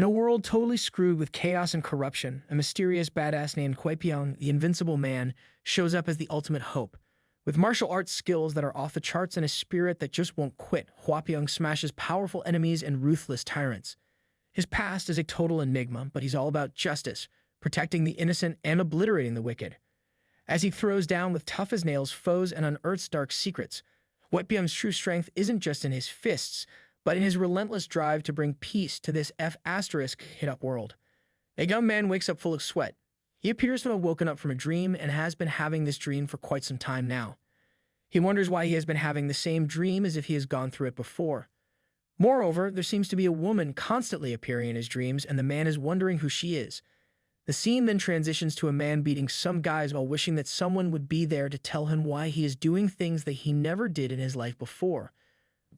In a world totally screwed with chaos and corruption, a mysterious badass named Hwapyeong, the Invincible Man, shows up as the ultimate hope. With martial arts skills that are off the charts and a spirit that just won't quit, Hwapyeong smashes powerful enemies and ruthless tyrants. His past is a total enigma, but he's all about justice, protecting the innocent and obliterating the wicked. As he throws down with tough as nails foes and unearths dark secrets, Hwapyeong's true strength isn't just in his fists, but in his relentless drive to bring peace to this hit-up world. A young man wakes up full of sweat. He appears to have woken up from a dream and has been having this dream for quite some time now. He wonders why he has been having the same dream as if he has gone through it before. Moreover, there seems to be a woman constantly appearing in his dreams, and the man is wondering who she is. The scene then transitions to a man beating some guys while wishing that someone would be there to tell him why he is doing things that he never did in his life before.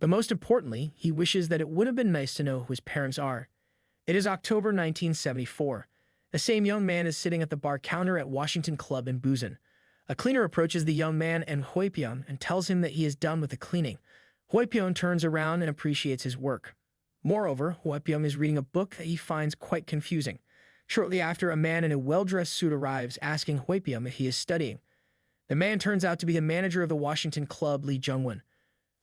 But most importantly, he wishes that it would have been nice to know who his parents are. It is October 1974. The same young man is sitting at the bar counter at Washington Club in Busan. A cleaner approaches the young man and Hwapyeong and tells him that he is done with the cleaning. Hwapyeong turns around and appreciates his work. Moreover, Hwapyeong is reading a book that he finds quite confusing. Shortly after, a man in a well-dressed suit arrives, asking Hwapyeong if he is studying. The man turns out to be the manager of the Washington Club, Lee Jungwon.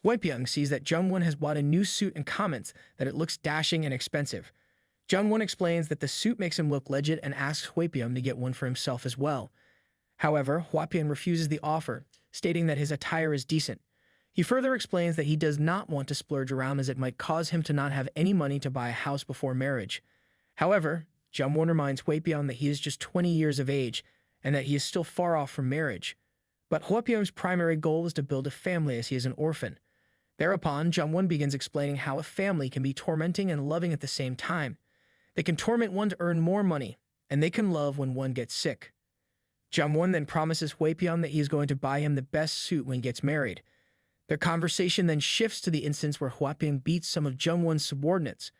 Hwapyeong sees that Jungwon has bought a new suit and comments that it looks dashing and expensive. Jungwon explains that the suit makes him look legit and asks Hwapyeong to get one for himself as well. However, Hwapyeong refuses the offer, stating that his attire is decent. He further explains that he does not want to splurge around as it might cause him to not have any money to buy a house before marriage. However, Jungwon reminds Hwapyeong that he is just 20 years of age and that he is still far off from marriage. But Hwapyeong's primary goal is to build a family as he is an orphan. Thereupon, Jungwon begins explaining how a family can be tormenting and loving at the same time. They can torment one to earn more money, and they can love when one gets sick. Jungwon then promises Hwapyeong that he is going to buy him the best suit when he gets married. Their conversation then shifts to the instance where Hwapyeong beats some of Jungwon's subordinates.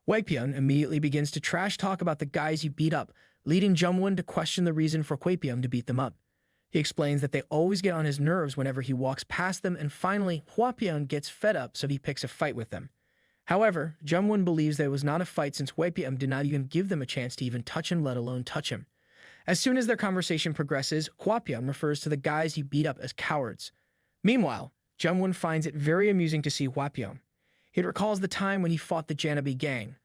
Hwapyeong immediately begins to trash talk about the guys he beat up, leading Jungwon to question the reason for Hwapyeong to beat them up. He explains that they always get on his nerves whenever he walks past them, and finally, Hwapyeong gets fed up, so he picks a fight with them. However, Jungwon believes that it was not a fight since Hwapyeong did not even give them a chance to even touch him, let alone touch him. As soon as their conversation progresses, Hwapyeong refers to the guys he beat up as cowards. Meanwhile, Jungwon finds it very amusing to see Hwapyeong. He recalls the time when he fought the Janabi gang.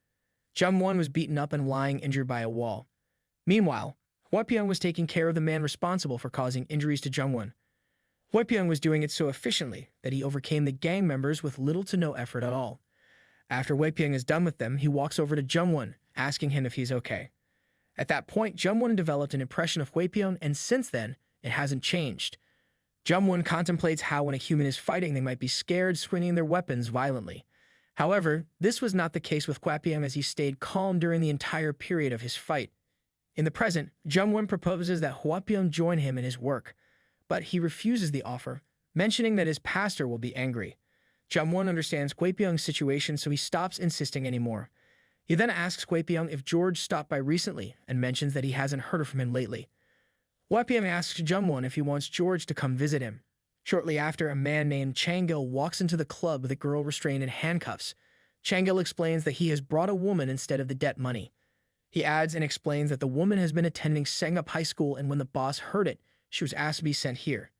Jungwon was beaten up and lying injured by a wall. Meanwhile, Hwapyeong was taking care of the man responsible for causing injuries to Jungwon. Hwapyeong was doing it so efficiently that he overcame the gang members with little to no effort at all. After Hwapyeong is done with them, he walks over to Jungwon, asking him if he's okay. At that point, Jungwon developed an impression of Hwapyeong, and since then, it hasn't changed. Jungwon contemplates how when a human is fighting, they might be scared, swinging their weapons violently. However, this was not the case with Hwapyeong, as he stayed calm during the entire period of his fight. In the present, Jungwon proposes that Hwapyeong join him in his work, but he refuses the offer, mentioning that his pastor will be angry. Jungwon understands Hwapyeong's situation, so he stops insisting anymore. He then asks Hwapyeong if George stopped by recently and mentions that he hasn't heard from him lately. Hwapyeong asks Jungwon if he wants George to come visit him. Shortly after, a man named Changil walks into the club with a girl restrained in handcuffs. Changil explains that he has brought a woman instead of the debt money. He adds and explains that the woman has been attending Sangup High School, and when the boss heard it, she was asked to be sent here.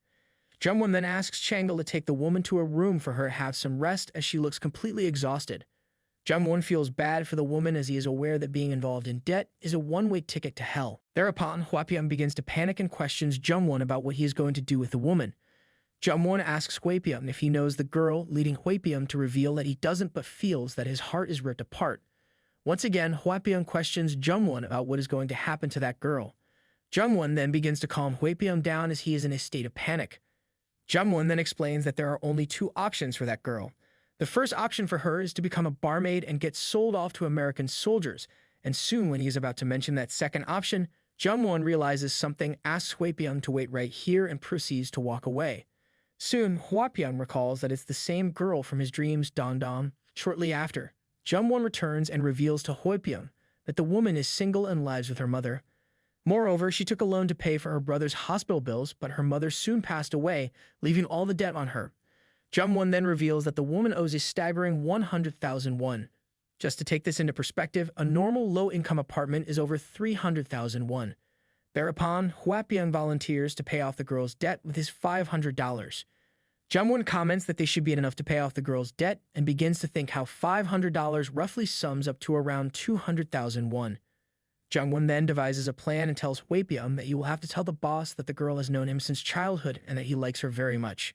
Jungwon then asks Changil to take the woman to a room for her to have some rest, as she looks completely exhausted. Jungwon feels bad for the woman, as he is aware that being involved in debt is a one-way ticket to hell. Thereupon, Hwapyeong begins to panic and questions Jungwon about what he is going to do with the woman. Jungwon asks Hwapyeong if he knows the girl, leading Hwapyeong to reveal that he doesn't, but feels that his heart is ripped apart. Once again, Hwapyeong questions Jungwon about what is going to happen to that girl. Jungwon then begins to calm Hwapyeong down, as he is in a state of panic. Jungwon then explains that there are only two options for that girl. The first option for her is to become a barmaid and get sold off to American soldiers, and soon when he is about to mention that second option, Jungwon realizes something, asks Hwapyeong to wait right here, and proceeds to walk away. Soon, Hwapyeong recalls that it's the same girl from his dreams, Dong. Shortly after, Jungwon returns and reveals to Hwapyeong that the woman is single and lives with her mother. Moreover, she took a loan to pay for her brother's hospital bills, but her mother soon passed away, leaving all the debt on her. Jungwon then reveals that the woman owes a staggering 100,000 won. Just to take this into perspective, a normal low-income apartment is over 300,000 won. Thereupon, Hwapion volunteers to pay off the girl's debt with his $500. Jungwon comments that they should be enough to pay off the girl's debt and begins to think how $500 roughly sums up to around 200,000 won. Jungwon then devises a plan and tells Hwapion that he will have to tell the boss that the girl has known him since childhood and that he likes her very much.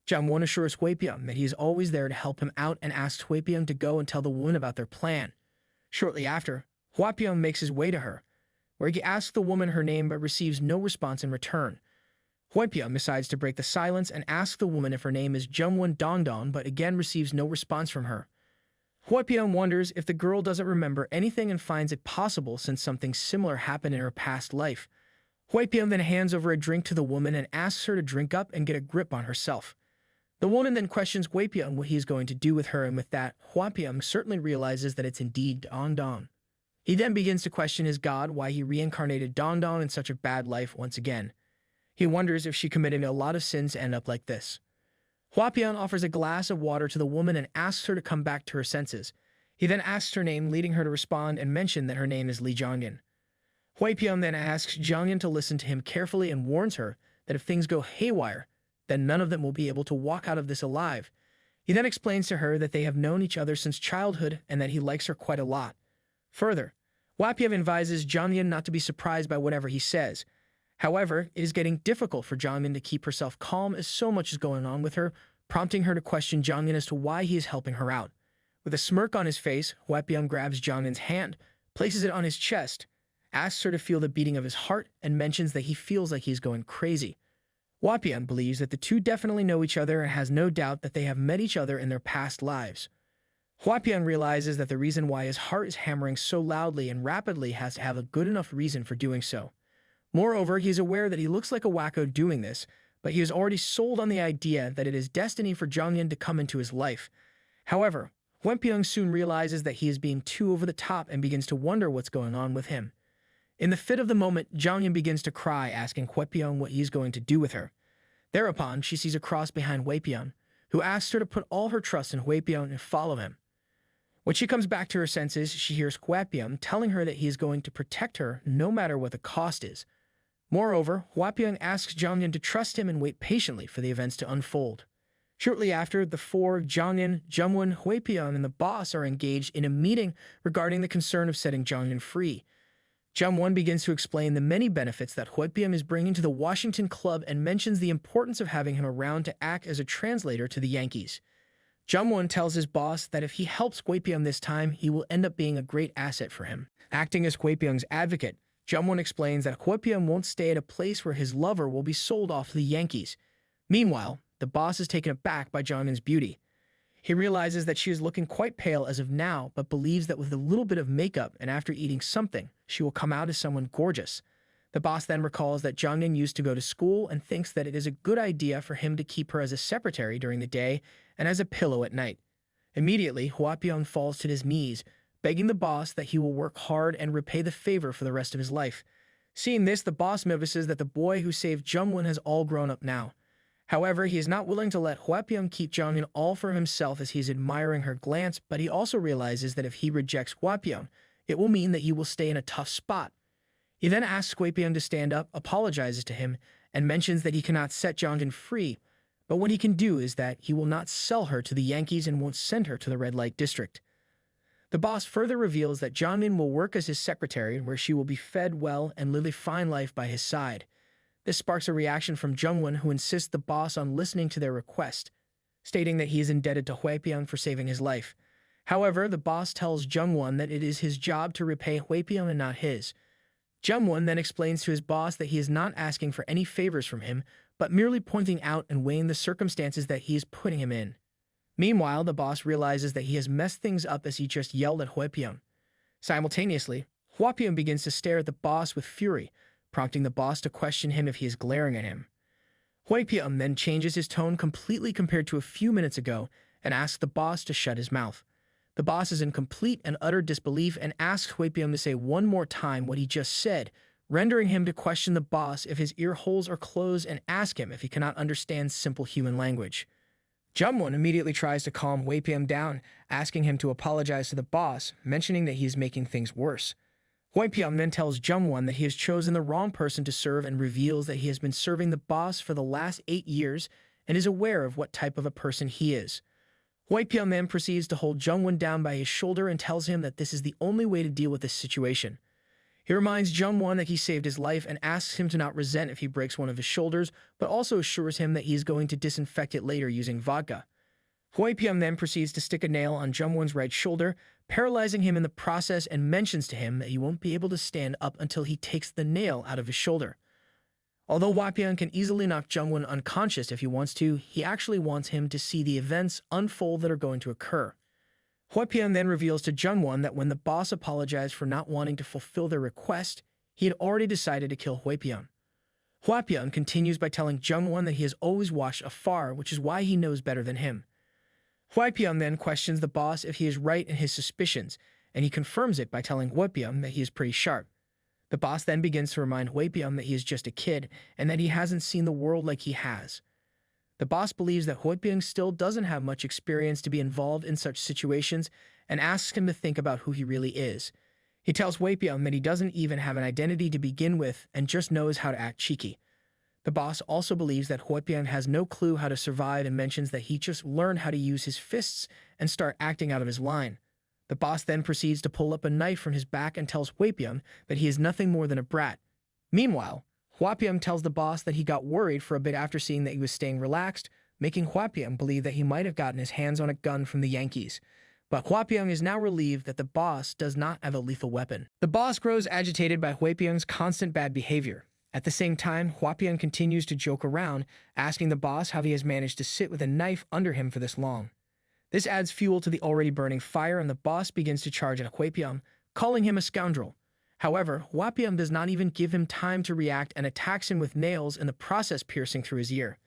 Jungwon assures Hwapion that he is always there to help him out and asks Hwapion to go and tell the woman about their plan. Shortly after, Hwapion makes his way to her, where he asks the woman her name but receives no response in return. Hwapion decides to break the silence and asks the woman if her name is Jungwon Dongdong but again receives no response from her. Hwapion wonders if the girl doesn't remember anything and finds it possible since something similar happened in her past life. Hwapion then hands over a drink to the woman and asks her to drink up and get a grip on herself. The woman then questions Hwapion what he is going to do with her, and with that, Hwapion certainly realizes that it's indeed Dongdong. He then begins to question his god why he reincarnated Dongdong in such a bad life once again. He wonders if she committed a lot of sins to end up like this. Hwapion offers a glass of water to the woman and asks her to come back to her senses. He then asks her name, leading her to respond and mention that her name is Lee Jonghyun. Hwapion then asks Jonghyun to listen to him carefully and warns her that if things go haywire, then none of them will be able to walk out of this alive. He then explains to her that they have known each other since childhood and that he likes her quite a lot. Further, Hwapion advises Jonghyun not to be surprised by whatever he says. However, it is getting difficult for Jonghyun to keep herself calm as so much is going on with her, prompting her to question Jonghyun as to why he is helping her out. With a smirk on his face, Hwapion grabs Jonghyun's hand, places it on his chest, asks her to feel the beating of his heart, and mentions that he feels like he's going crazy. Hwapion believes that the two definitely know each other and has no doubt that they have met each other in their past lives. Hwapion realizes that the reason why his heart is hammering so loudly and rapidly has to have a good enough reason for doing so. Moreover, he is aware that he looks like a wacko doing this, but he is already sold on the idea that it is destiny for Jonghyun to come into his life. However, Hwapion soon realizes that he is being too over the top and begins to wonder what's going on with him. In the fit of the moment, Jonghyun begins to cry, asking Hwapion what he is going to do with her. Thereupon, she sees a cross behind Hwapion, who asks her to put all her trust in Hwapion and follow him. When she comes back to her senses, she hears Hwapion telling her that he is going to protect her no matter what the cost is. Moreover, Hwapion asks Jonghyun to trust him and wait patiently for the events to unfold. Shortly after, the four, Jonghyun, Jungwon, Hwapion, and the boss are engaged in a meeting regarding the concern of setting Jonghyun free. Jungwon begins to explain the many benefits that Hwapion is bringing to the Washington Club and mentions the importance of having him around to act as a translator to the Yankees. Jungwon tells his boss that if he helps Hwapion this time, he will end up being a great asset for him. Acting as Hwapion's advocate, Jungwon explains that Hwapion won't stay at a place where his lover will be sold off to the Yankees. Meanwhile, the boss is taken aback by Jonghyun's beauty. He realizes that she is looking quite pale as of now, but believes that with a little bit of makeup and after eating something, she will come out as someone gorgeous. The boss then recalls that Jonghyun used to go to school and thinks that it is a good idea for him to keep her as a secretary during the day and as a pillow at night. Immediately, Hwapion falls to his knees, begging the boss that he will work hard and repay the favor for the rest of his life. Seeing this, the boss notices that the boy who saved Jungwon has all grown up now. However, he is not willing to let Hwapion keep Jonghyun all for himself as he is admiring her glance, but he also realizes that if he rejects Hwapion, it will mean that he will stay in a tough spot. He then asks Hwapion to stand up, apologizes to him, and mentions that he cannot set Jonghyun free, but what he can do is that he will not sell her to the Yankees and won't send her to the red light district. The boss further reveals that Jonghyun will work as his secretary, where she will be fed well and live a fine life by his side. This sparks a reaction from Jungwon, who insists the boss on listening to their request, stating that he is indebted to Hwapion for saving his life. However, the boss tells Jungwon that it is his job to repay Hwapion and not his. Jungwon then explains to his boss that he is not asking for any favors from him, but merely pointing out and weighing the circumstances that he is putting him in. Meanwhile, the boss realizes that he has messed things up as he just yelled at Hwapion. Simultaneously, Hwapion begins to stare at the boss with fury, prompting the boss to question him if he is glaring at him. Hwapion then changes his tone completely compared to a few minutes ago and asks the boss to shut his mouth. The boss is in complete and utter disbelief and asks Hwapion to say one more time what he just said, rendering him to question the boss if his ear holes are closed and ask him if he cannot understand simple human language. Jungwon immediately tries to calm Hwaypyeong down, asking him to apologize to the boss, mentioning that he is making things worse. Hwaypyeong then tells Jungwon that he has chosen the wrong person to serve and reveals that he has been serving the boss for the last 8 years and is aware of what type of a person he is. Hwaypyeong then proceeds to hold Jungwon down by his shoulder and tells him that this is the only way to deal with this situation. He reminds Jungwon that he saved his life and asks him to not resent if he breaks one of his shoulders, but also assures him that he is going to disinfect it later using vodka. Hwaypyeong then proceeds to stick a nail on Jungwon's right shoulder, paralyzing him in the process, and mentions to him that he won't be able to stand up until he takes the nail out of his shoulder. Although Hwaypyeong can easily knock Jungwon unconscious if he wants to, he actually wants him to see the events unfold that are going to occur. Hwaypyeong then reveals to Jungwon that when the boss apologized for not wanting to fulfill their request, he had already decided to kill Hwaypyeong. Hwaypyeong continues by telling Jungwon that he has always watched afar, which is why he knows better than him. Hwaypyeong then questions the boss if he is right in his suspicions, and he confirms it by telling Hwaypyeong that he is pretty sharp. The boss then begins to remind Hwaypyeong that he is just a kid and that he hasn't seen the world like he has. The boss believes that Hwaypyeong still doesn't have much experience to be involved in such situations and asks him to think about who he really is. He tells Hwaypyeong that he doesn't even have an identity to begin with and just knows how to act cheeky. The boss also believes that Hwaypyeong has no clue how to survive and mentions that he just learned how to use his fists and start acting out of his line. The boss then proceeds to pull up a knife from his back and tells Hwaypyeong that he is nothing more than a brat. Meanwhile, Hwaypyeong tells the boss that he got worried for a bit after seeing that he was staying relaxed, making Hwaypyeong believe that he might have gotten his hands on a gun from the Yankees. But Hwaypyeong is now relieved that the boss does not have a lethal weapon. The boss grows agitated by Hwaypyeong's constant bad behavior. At the same time, Hwaypyeong continues to joke around, asking the boss how he has managed to sit with a knife under him for this long. This adds fuel to the already burning fire, and the boss begins to charge at Hwaypyeong, calling him a scoundrel. However, Hwaypyeong does not even give him time to react and attacks him with nails, in the process piercing through his ear.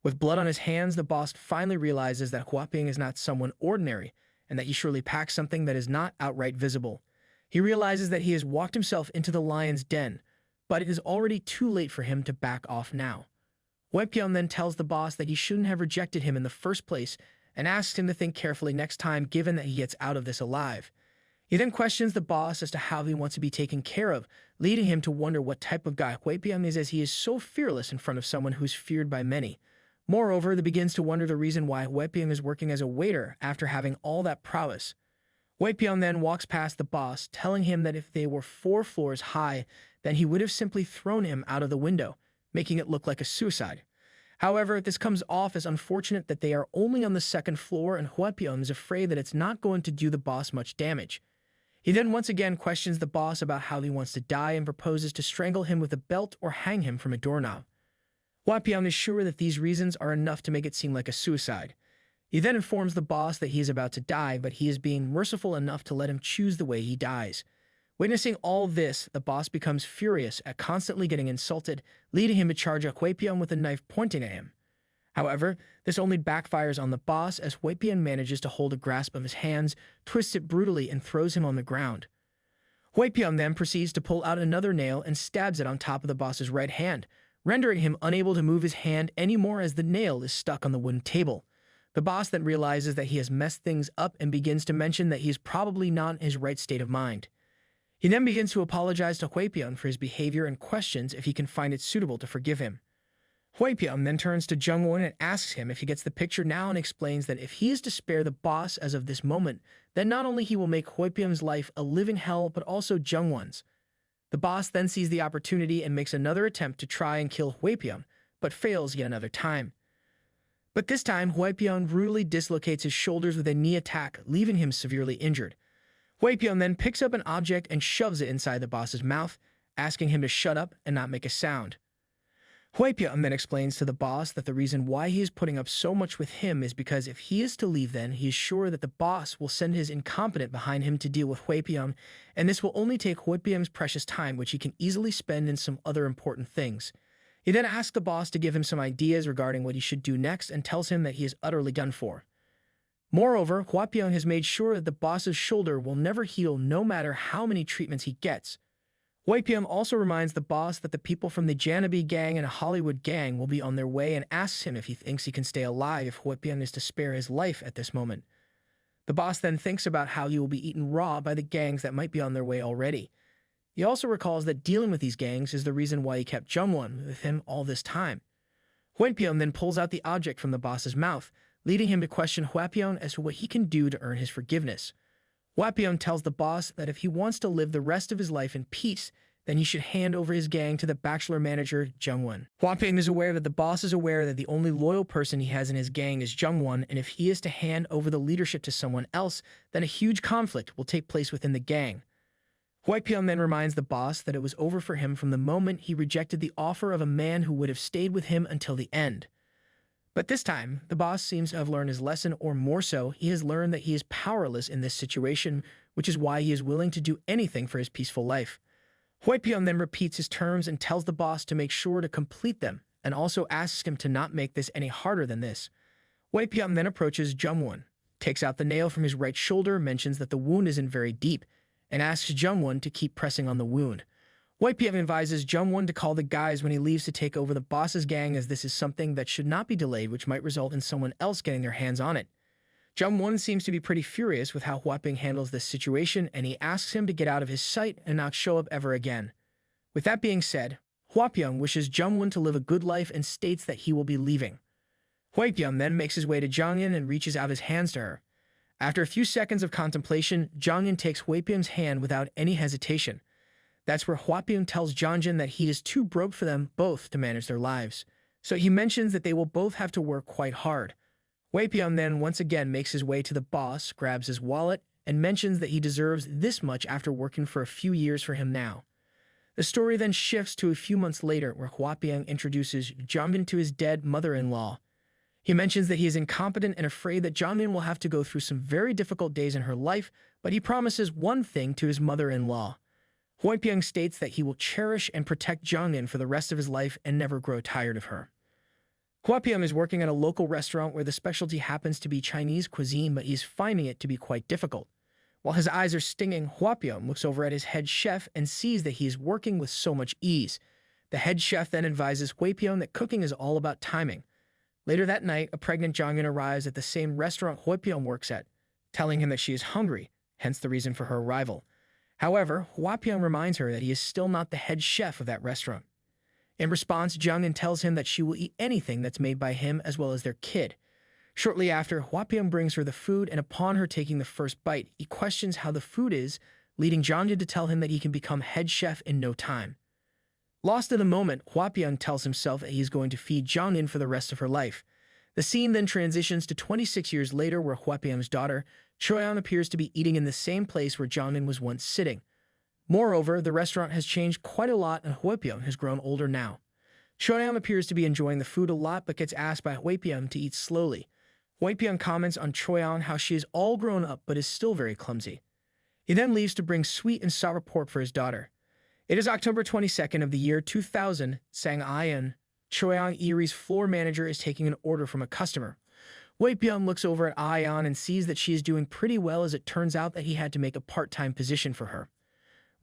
With blood on his hands, the boss finally realizes that Hwaypyeong is not someone ordinary, and that he surely packs something that is not outright visible. He realizes that he has walked himself into the lion's den, but it is already too late for him to back off now. Hwaypyeong then tells the boss that he shouldn't have rejected him in the first place, and asks him to think carefully next time given that he gets out of this alive. He then questions the boss as to how he wants to be taken care of, leading him to wonder what type of guy Hwaypyeong is, as he is so fearless in front of someone who is feared by many. Moreover, he begins to wonder the reason why Hwaypyeong is working as a waiter after having all that prowess. Hwaypyeong then walks past the boss, telling him that if they were 4 floors high, then he would have simply thrown him out of the window, making it look like a suicide. However, this comes off as unfortunate that they are only on the 2nd floor, and Hwaypyeong is afraid that it's not going to do the boss much damage. He then once again questions the boss about how he wants to die and proposes to strangle him with a belt or hang him from a doorknob. Hwaypyeong is sure that these reasons are enough to make it seem like a suicide. He then informs the boss that he is about to die, but he is being merciful enough to let him choose the way he dies. Witnessing all this, the boss becomes furious at constantly getting insulted, leading him to charge at Hwaypyeong with a knife pointing at him. However, this only backfires on the boss, as Hwaypyeong manages to hold a grasp of his hands, twists it brutally, and throws him on the ground. Hwaypyeong then proceeds to pull out another nail and stabs it on top of the boss's right hand, rendering him unable to move his hand anymore as the nail is stuck on the wooden table. The boss then realizes that he has messed things up and begins to mention that he is probably not in his right state of mind. He then begins to apologize to Hwaypyeong for his behavior and questions if he can find it suitable to forgive him. Hwaypyeong then turns to Jungwon and asks him if he gets the picture now, and explains that if he is to spare the boss as of this moment, then not only he will make Hwaypyeong's life a living hell, but also Jungwon's. The boss then sees the opportunity and makes another attempt to try and kill Hwaypyeong, but fails yet another time. But this time, Hwaypyeong rudely dislocates his shoulders with a knee attack, leaving him severely injured. Hwaypyeong then picks up an object and shoves it inside the boss's mouth, asking him to shut up and not make a sound. Hwaypyeong then explains to the boss that the reason why he is putting up so much with him is because if he is to leave, then he is sure that the boss will send his incompetent behind him to deal with Hwaypyeong, and this will only take Hwaypyeong's precious time, which he can easily spend in some other important things. He then asks the boss to give him some ideas regarding what he should do next, and tells him that he is utterly done for. Moreover, Hwaypyeong has made sure that the boss's shoulder will never heal no matter how many treatments he gets. Waipium also reminds the boss that the people from the Janabi gang and a Hollywood gang will be on their way and asks him if he thinks he can stay alive if Waipium is to spare his life at this moment. The boss then thinks about how he will be eaten raw by the gangs that might be on their way already. He also recalls that dealing with these gangs is the reason why he kept Jungwon with him all this time. Waipium then pulls out the object from the boss's mouth, leading him to question Hwapion as to what he can do to earn his forgiveness. Hwapion tells the boss that if he wants to live the rest of his life in peace, then he should hand over his gang to the bachelor manager, Jungwon. Hwapion is aware that the boss is aware that the only loyal person he has in his gang is Jungwon, and if he is to hand over the leadership to someone else, then a huge conflict will take place within the gang. Hwapion then reminds the boss that it was over for him from the moment he rejected the offer of a man who would have stayed with him until the end. But this time, the boss seems to have learned his lesson, or more so, he has learned that he is powerless in this situation, which is why he is willing to do anything for his peaceful life. Hwapion then repeats his terms and tells the boss to make sure to complete them, and also asks him to not make this any harder than this. Hwapion then approaches Jungwon, takes out the nail from his right shoulder, mentions that the wound isn't very deep, and asks Jungwon to keep pressing on the wound. Waipium advises Jungwon to call the guys when he leaves to take over the boss's gang, as this is something that should not be delayed, which might result in someone else getting their hands on it. Jungwon seems to be pretty furious with how Hwapion handles this situation, and he asks him to get out of his sight and not show up ever again. With that being said, Hwapion wishes Jungwon to live a good life and states that he will be leaving. Hwapion then makes his way to Jonghyun and reaches out his hands to her. After a few seconds of contemplation, Jonghyun takes Hwapion's hand without any hesitation. That's where Hwapion tells Jonghyun that he is too broke for them both to manage their lives. So he mentions that they will both have to work quite hard. Hwapion then once again makes his way to the boss, grabs his wallet, and mentions that he deserves this much after working for a few years for him now. The story then shifts to a few months later, where Hwapion introduces Jonghyun to his dead mother-in-law. He mentions that he is incompetent and afraid that Jonghyun will have to go through some very difficult days in her life, but he promises one thing to his mother-in-law. Hwapion states that he will cherish and protect Jonghyun for the rest of his life and never grow tired of her. Hwapion is working at a local restaurant where the specialty happens to be Chinese cuisine, but he's finding it to be quite difficult. While his eyes are stinging, Hwapion looks over at his head chef and sees that he is working with so much ease. The head chef then advises Hwapion that cooking is all about timing. Later that night, a pregnant Jonghyun arrives at the same restaurant Hwapion works at, telling him that she is hungry, hence the reason for her arrival. However, Hwapion reminds her that he is still not the head chef of that restaurant. In response, Jonghyun tells him that she will eat anything that's made by him as well as their kid. Shortly after, Hwapion brings her the food, and upon her taking the first bite, he questions how the food is, leading Jonghyun to tell him that he can become head chef in no time. Lost in the moment, Hwapion tells himself that he is going to feed Jonghyun for the rest of her life. The scene then transitions to 26 years later, where Hwapion's daughter, Choyeon, appears to be eating in the same place where Jonghyun was once sitting. Moreover, the restaurant has changed quite a lot, and Hwapion has grown older now. Choyeon appears to be enjoying the food a lot, but gets asked by Hwapion to eat slowly. Hwapion comments on Choyeon how she is all grown up but is still very clumsy. He then leaves to bring sweet and sour pork for his daughter. It is October 22nd of the year 2000, Sang-Ayan. Choyeon Eri's floor manager is taking an order from a customer. Hwapion looks over at Ayan and sees that she is doing pretty well, as it turns out that he had to make a part-time position for her.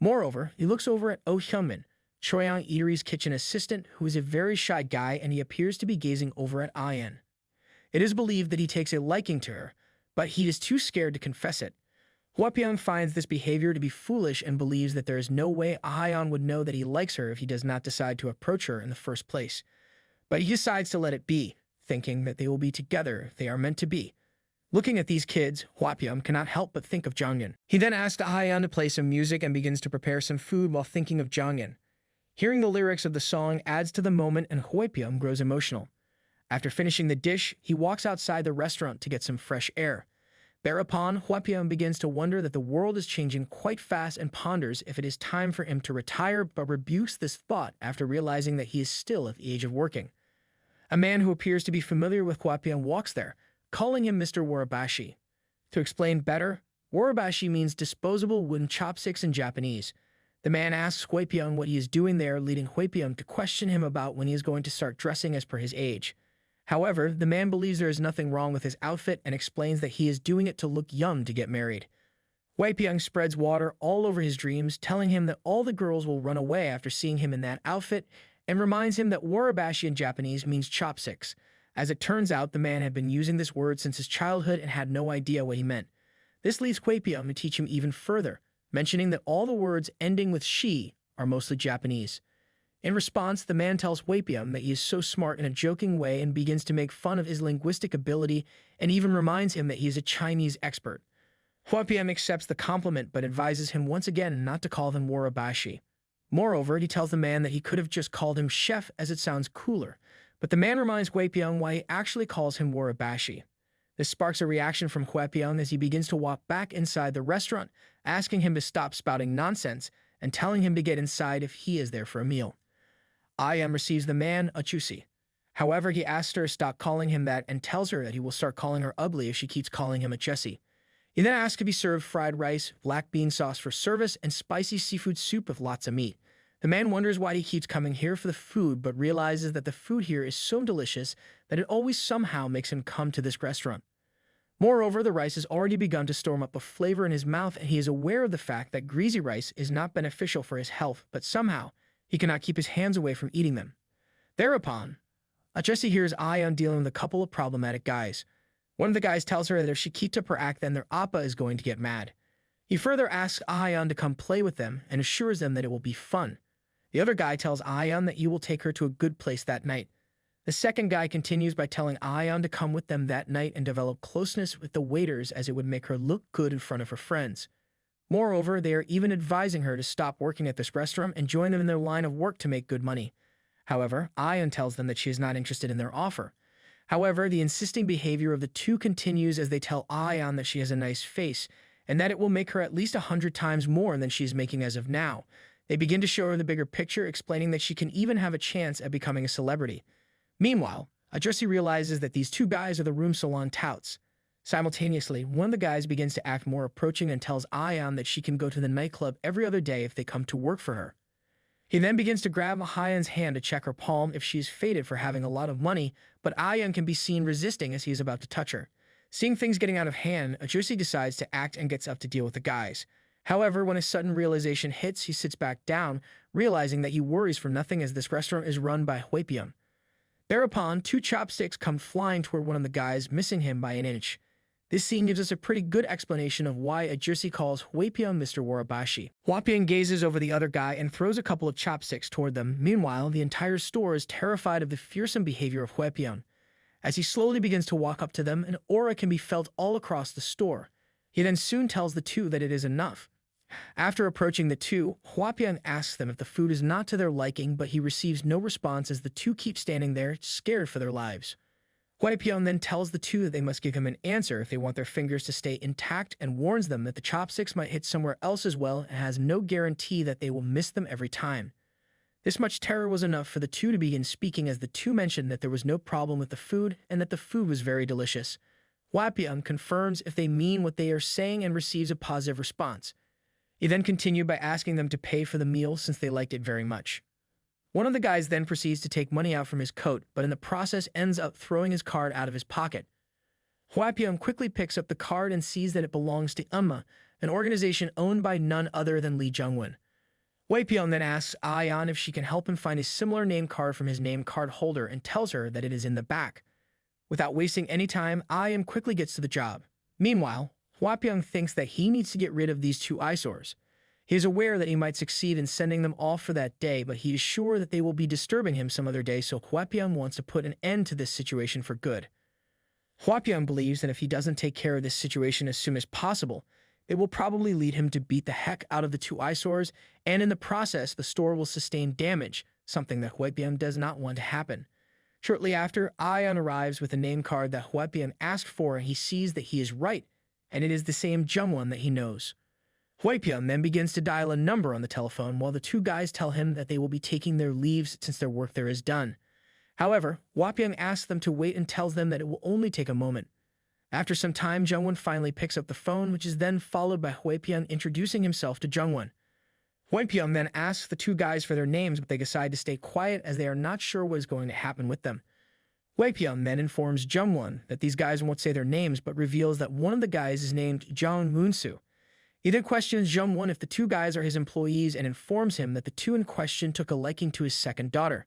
Moreover, he looks over at Oh Hyunmin, Choyeon Eri's kitchen assistant, who is a very shy guy, and he appears to be gazing over at Ayan. It is believed that he takes a liking to her, but he is too scared to confess it. Hwapion finds this behavior to be foolish and believes that there is no way Ayan would know that he likes her if he does not decide to approach her in the first place. But he decides to let it be, thinking that they will be together if they are meant to be. Looking at these kids, Hwapion cannot help but think of Jonghyun. He then asks Ayan to play some music and begins to prepare some food while thinking of Jonghyun. Hearing the lyrics of the song adds to the moment, and Hwapion grows emotional. After finishing the dish, he walks outside the restaurant to get some fresh air. Thereupon, Hwapion begins to wonder that the world is changing quite fast and ponders if it is time for him to retire, but rebukes this thought after realizing that he is still at the age of working. A man who appears to be familiar with Hwapion walks there, calling him Mr. Warabashi. To explain better, Warabashi means disposable wooden chopsticks in Japanese. The man asks Hwapion what he is doing there, leading Hwapion to question him about when he is going to start dressing as per his age. However, the man believes there is nothing wrong with his outfit and explains that he is doing it to look young to get married. Wei Pyong spreads water all over his dreams, telling him that all the girls will run away after seeing him in that outfit, and reminds him that warabashi in Japanese means chopsticks. As it turns out, the man had been using this word since his childhood and had no idea what he meant. This leads Wei Pyong to teach him even further, mentioning that all the words ending with she are mostly Japanese. In response, the man tells Wei Pyong that he is so smart in a joking way and begins to make fun of his linguistic ability and even reminds him that he is a Chinese expert. Wei Pyong accepts the compliment but advises him once again not to call them warabashi. Moreover, he tells the man that he could have just called him chef as it sounds cooler, but the man reminds Wei Pyong why he actually calls him warabashi. This sparks a reaction from Wei Pyong as he begins to walk back inside the restaurant, asking him to stop spouting nonsense and telling him to get inside if he is there for a meal. I.M. receives the man a chusi. However, he asks her to stop calling him that and tells her that he will start calling her ugly if she keeps calling him a Jessie. He then asks to be served fried rice, black bean sauce for service, and spicy seafood soup with lots of meat. The man wonders why he keeps coming here for the food, but realizes that the food here is so delicious that it always somehow makes him come to this restaurant. Moreover, the rice has already begun to storm up a flavor in his mouth, and he is aware of the fact that greasy rice is not beneficial for his health, but somehow he cannot keep his hands away from eating them. Thereupon, Jessie hears Ion dealing with a couple of problematic guys. One of the guys tells her that if she keeps up her act, then their appa is going to get mad. He further asks Ion to come play with them and assures them that it will be fun. The other guy tells Ion that he will take her to a good place that night. The second guy continues by telling Ion to come with them that night and develop closeness with the waiters as it would make her look good in front of her friends. Moreover, they are even advising her to stop working at this restaurant and join them in their line of work to make good money. However, Ion tells them that she is not interested in their offer. However, the insisting behavior of the two continues as they tell Ion that she has a nice face and that it will make her at least 100 times more than she is making as of now. They begin to show her the bigger picture, explaining that she can even have a chance at becoming a celebrity. Meanwhile, Jessie realizes that these two guys are the room salon touts. Simultaneously, one of the guys begins to act more approaching and tells Ion that she can go to the nightclub every other day if they come to work for her. He then begins to grab Ion's hand to check her palm if she is fated for having a lot of money, but Ion can be seen resisting as he is about to touch her. Seeing things getting out of hand, Jessie decides to act and gets up to deal with the guys. However, when a sudden realization hits, he sits back down, realizing that he worries for nothing as this restaurant is run by Wei Pyong. Thereupon, two chopsticks come flying toward one of the guys, missing him by an inch. This scene gives us a pretty good explanation of why Jessie calls Wei Pyong Mr. Warabashi. Wei Pyong gazes over the other guy and throws a couple of chopsticks toward them. Meanwhile, the entire store is terrified of the fearsome behavior of Wei Pyong. As he slowly begins to walk up to them, an aura can be felt all across the store. He then soon tells the two that it is enough. After approaching the two, Wei Pyong asks them if the food is not to their liking, but he receives no response as the two keep standing there, scared for their lives. Wei Pyong then tells the two that they must give him an answer if they want their fingers to stay intact and warns them that the chopsticks might hit somewhere else as well and has no guarantee that they will miss them every time. This much terror was enough for the two to begin speaking as the two mentioned that there was no problem with the food and that the food was very delicious. Wei Pyong confirms if they mean what they are saying and receives a positive response. He then continued by asking them to pay for the meal since they liked it very much. One of the guys then proceeds to take money out from his coat, but in the process ends up throwing his card out of his pocket. Wei Pyong quickly picks up the card and sees that it belongs to Umma, an organization owned by none other than Lee Jungwon. Wei Pyong then asks Ion if she can help him find a similar name card from his name card holder and tells her that it is in the back. Without wasting any time, Ion quickly gets to the job. Meanwhile, Wei Pyong thinks that he needs to get rid of these two eyesores. He is aware that he might succeed in sending them off for that day, but he is sure that they will be disturbing him some other day, so Wei Pyong wants to put an end to this situation for good. Wei Pyong believes that if he doesn't take care of this situation as soon as possible, it will probably lead him to beat the heck out of the two eyesores, and in the process, the store will sustain damage, something that Wei Pyong does not want to happen. Shortly after, Ion arrives with a name card that Wei Pyong asked for, and he sees that he is right, and it is the same Jungwon that he knows. Wei Pyong then begins to dial a number on the telephone while the two guys tell him that they will be taking their leaves since their work there is done. However, Wei Pyong asks them to wait and tells them that it will only take a moment. After some time, Jungwon finally picks up the phone, which is then followed by Wei Pyong introducing himself to Jungwon. Wei Pyong then asks the two guys for their names, but they decide to stay quiet as they are not sure what is going to happen with them. Wei Pyong then informs Jungwon that these guys won't say their names, but reveals that one of the guys is named Jung Moonsu. He then questions Jung-won if the two guys are his employees and informs him that the two in question took a liking to his second daughter.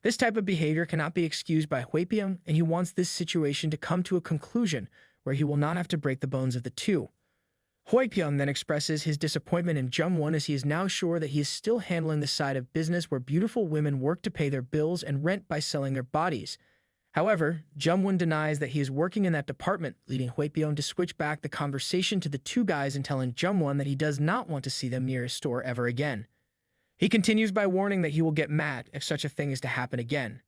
This type of behavior cannot be excused by Hwapyeong, and he wants this situation to come to a conclusion where he will not have to break the bones of the two. Hwapyeong then expresses his disappointment in Jung-won as he is now sure that he is still handling the side of business where beautiful women work to pay their bills and rent by selling their bodies. However, Jung-won denies that he is working in that department, leading Hwapyeong to switch back the conversation to the two guys and telling Jung-won that he does not want to see them near his store ever again. He continues by warning that he will get mad if such a thing is to happen again.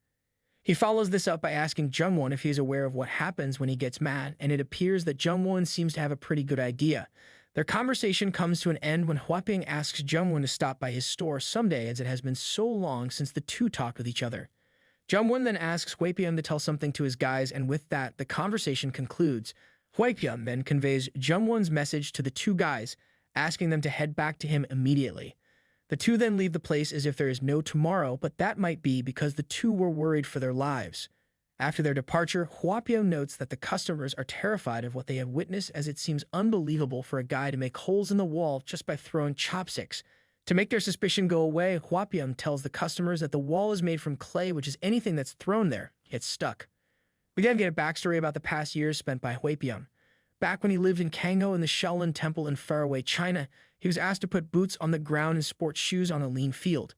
He follows this up by asking Jung-won if he is aware of what happens when he gets mad, and it appears that Jung-won seems to have a pretty good idea. Their conversation comes to an end when Hwapyeong asks Jung-won to stop by his store someday, as it has been so long since the two talked with each other. Jung-won then asks Hwapyeong to tell something to his guys, and with that, the conversation concludes. Hwapyeong then conveys Jung-won's message to the two guys, asking them to head back to him immediately. The two then leave the place as if there is no tomorrow, but that might be because the two were worried for their lives. After their departure, Hwapyeong notes that the customers are terrified of what they have witnessed, as it seems unbelievable for a guy to make holes in the wall just by throwing chopsticks. To make their suspicion go away, Hwapyeong tells the customers that the wall is made from clay, which is anything that's thrown there gets stuck. We then get a backstory about the past years spent by Hwapyeong. Back when he lived in Kangho in the Shaolin Temple in faraway China, he was asked to put boots on the ground and sports shoes on a lean field.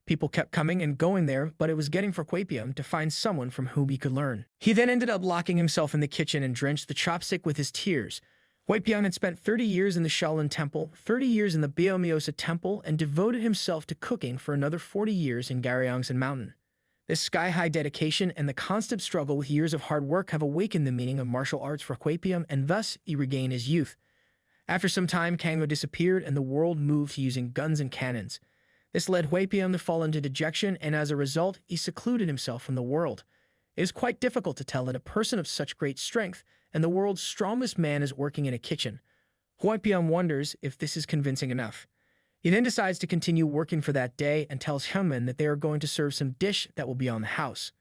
People kept coming and going there, but it was getting for Hwapyeong to find someone from whom he could learn. He then ended up locking himself in the kitchen and drenched the chopstick with his tears. Hwapyeong had spent 30 years in the Shaolin Temple, 30 years in the Biomyosa Temple, and devoted himself to cooking for another 40 years in Gyeongsan Mountain. This sky-high dedication and the constant struggle with years of hard work have awakened the meaning of martial arts for Hwapyeong, and thus he regained his youth. After some time, Kangho disappeared and the world moved to using guns and cannons. This led Hwapyeong to fall into dejection, and as a result, he secluded himself from the world. It is quite difficult to tell that a person of such great strength and the world's strongest man is working in a kitchen. Hwapyeong wonders if this is convincing enough. He then decides to continue working for that day and tells Hyungmin that they are going to serve some dish that will be on the house.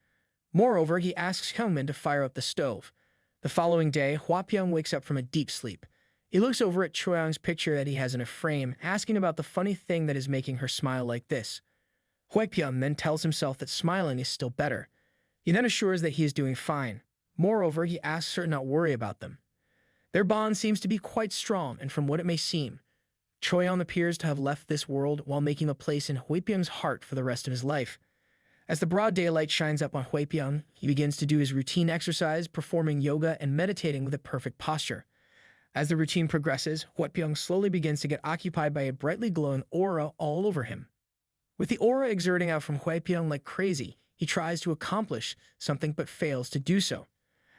Moreover, he asks Hyungmin to fire up the stove. The following day, Hwapyeong wakes up from a deep sleep. He looks over at Choyoung's picture that he has in a frame, asking about the funny thing that is making her smile like this. Hwapyeong then tells himself that smiling is still better. He then assures that he is doing fine. Moreover, he asks her to not worry about them. Their bond seems to be quite strong, and from what it may seem, Choyoung appears to have left this world while making a place in Hwapyeong's heart for the rest of his life. As the broad daylight shines up on Hwapyeong, he begins to do his routine exercise, performing yoga and meditating with a perfect posture. As the routine progresses, Hwapyeong slowly begins to get occupied by a brightly glowing aura all over him. With the aura exerting out from Hwapyeong like crazy, he tries to accomplish something but fails to do so.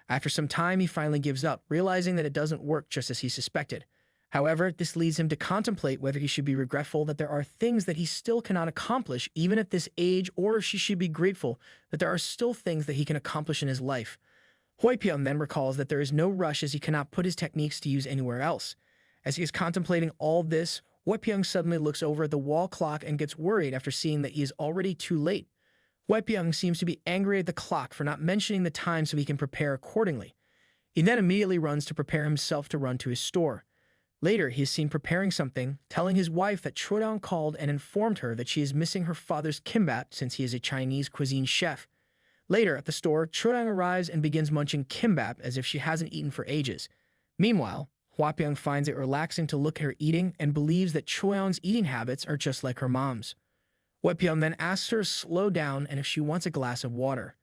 After some time, he finally gives up, realizing that it doesn't work just as he suspected. However, this leads him to contemplate whether he should be regretful that there are things that he still cannot accomplish even at this age, or if he should be grateful that there are still things that he can accomplish in his life. Hwapyeong then recalls that there is no rush as he cannot put his techniques to use anywhere else. As he is contemplating all this, Hwapyeong suddenly looks over at the wall clock and gets worried after seeing that he is already too late. Hwapyeong seems to be angry at the clock for not mentioning the time so he can prepare accordingly. He then immediately runs to prepare himself to run to his store. Later, he is seen preparing something, telling his wife that Choyoung called and informed her that she is missing her father's kimbap since he is a Chinese cuisine chef. Later, at the store, Choyoung arrives and begins munching kimbap as if she hasn't eaten for ages. Meanwhile, Hwapyeong finds it relaxing to look at her eating and believes that Choyoung's eating habits are just like her mom's. Hwapyeong then asks her to slow down and if she wants a glass of water.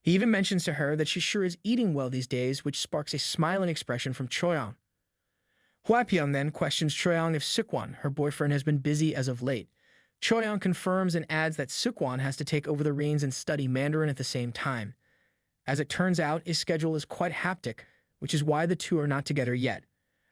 He even mentions to her that she sure is eating well these days, which sparks a smiling expression from Choyoung. Hwapyeong then questions Choyoung if Seokwon, her boyfriend, has been busy as of late. Choyoung confirms and adds that Seokwon has to take over the reins and study Mandarin at the same time. As it turns out, his schedule is quite hectic, which is why the two are not together yet.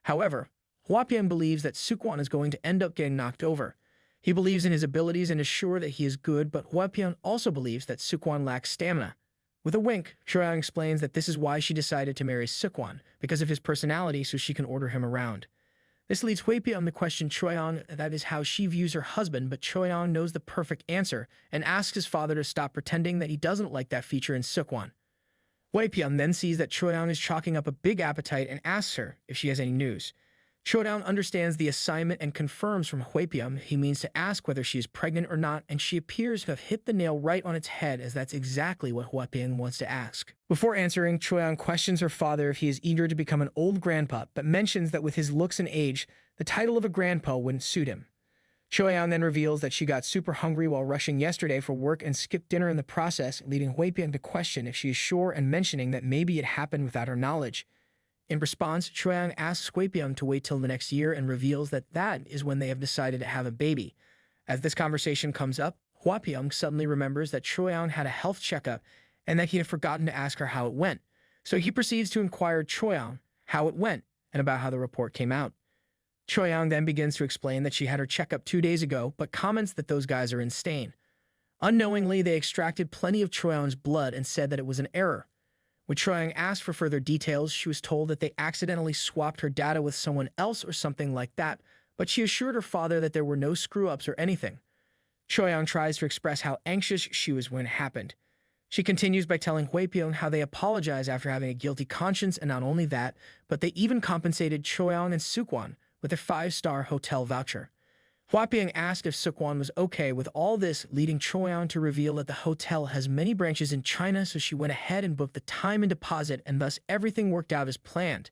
However, Hwapyeong believes that Seokwon is going to end up getting knocked over. He believes in his abilities and is sure that he is good, but Hwapyeong also believes that Seokwon lacks stamina. With a wink, Choyoung explains that this is why she decided to marry Seokwon, because of his personality, so she can order him around. This leads Hwapyeong to question Choyoung that is how she views her husband, but Choyoung knows the perfect answer and asks his father to stop pretending that he doesn't like that feature in Seokwon. Hwapyeong then sees that Choyoung is chalking up a big appetite and asks her if she has any news. Chodown understands the assignment and confirms from Huepium he means to ask whether she is pregnant or not, and she appears to have hit the nail right on its head, as that's exactly what Huepium wants to ask. Before answering, Chodown questions her father if he is eager to become an old grandpa, but mentions that with his looks and age, the title of a grandpa wouldn't suit him. Chodown then reveals that she got super hungry while rushing yesterday for work and skipped dinner in the process, leading Huepium to question if she is sure and mentioning that maybe it happened without her knowledge. In response, Chodown asks Huepium to wait till the next year and reveals that that is when they have decided to have a baby. As this conversation comes up, Huepium suddenly remembers that Chodown had a health checkup and that he had forgotten to ask her how it went. So he proceeds to inquire Chodown how it went and about how the report came out. Chodown then begins to explain that she had her checkup 2 days ago, but comments that those guys are insane. Unknowingly, they extracted plenty of Chodown's blood and said that it was an error. When Chodown asked for further details, she was told that they accidentally swapped her data with someone else or something like that, but she assured her father that there were no screw-ups or anything. Chodown tries to express how anxious she was when it happened. She continues by telling Huepium how they apologize after having a guilty conscience, and not only that, but they even compensated Chodown and Sukwon with a 5-star hotel voucher. Huepium asked if Sukwon was okay with all this, leading Chodown to reveal that the hotel has many branches in China, so she went ahead and booked the time and deposit, and thus everything worked out as planned.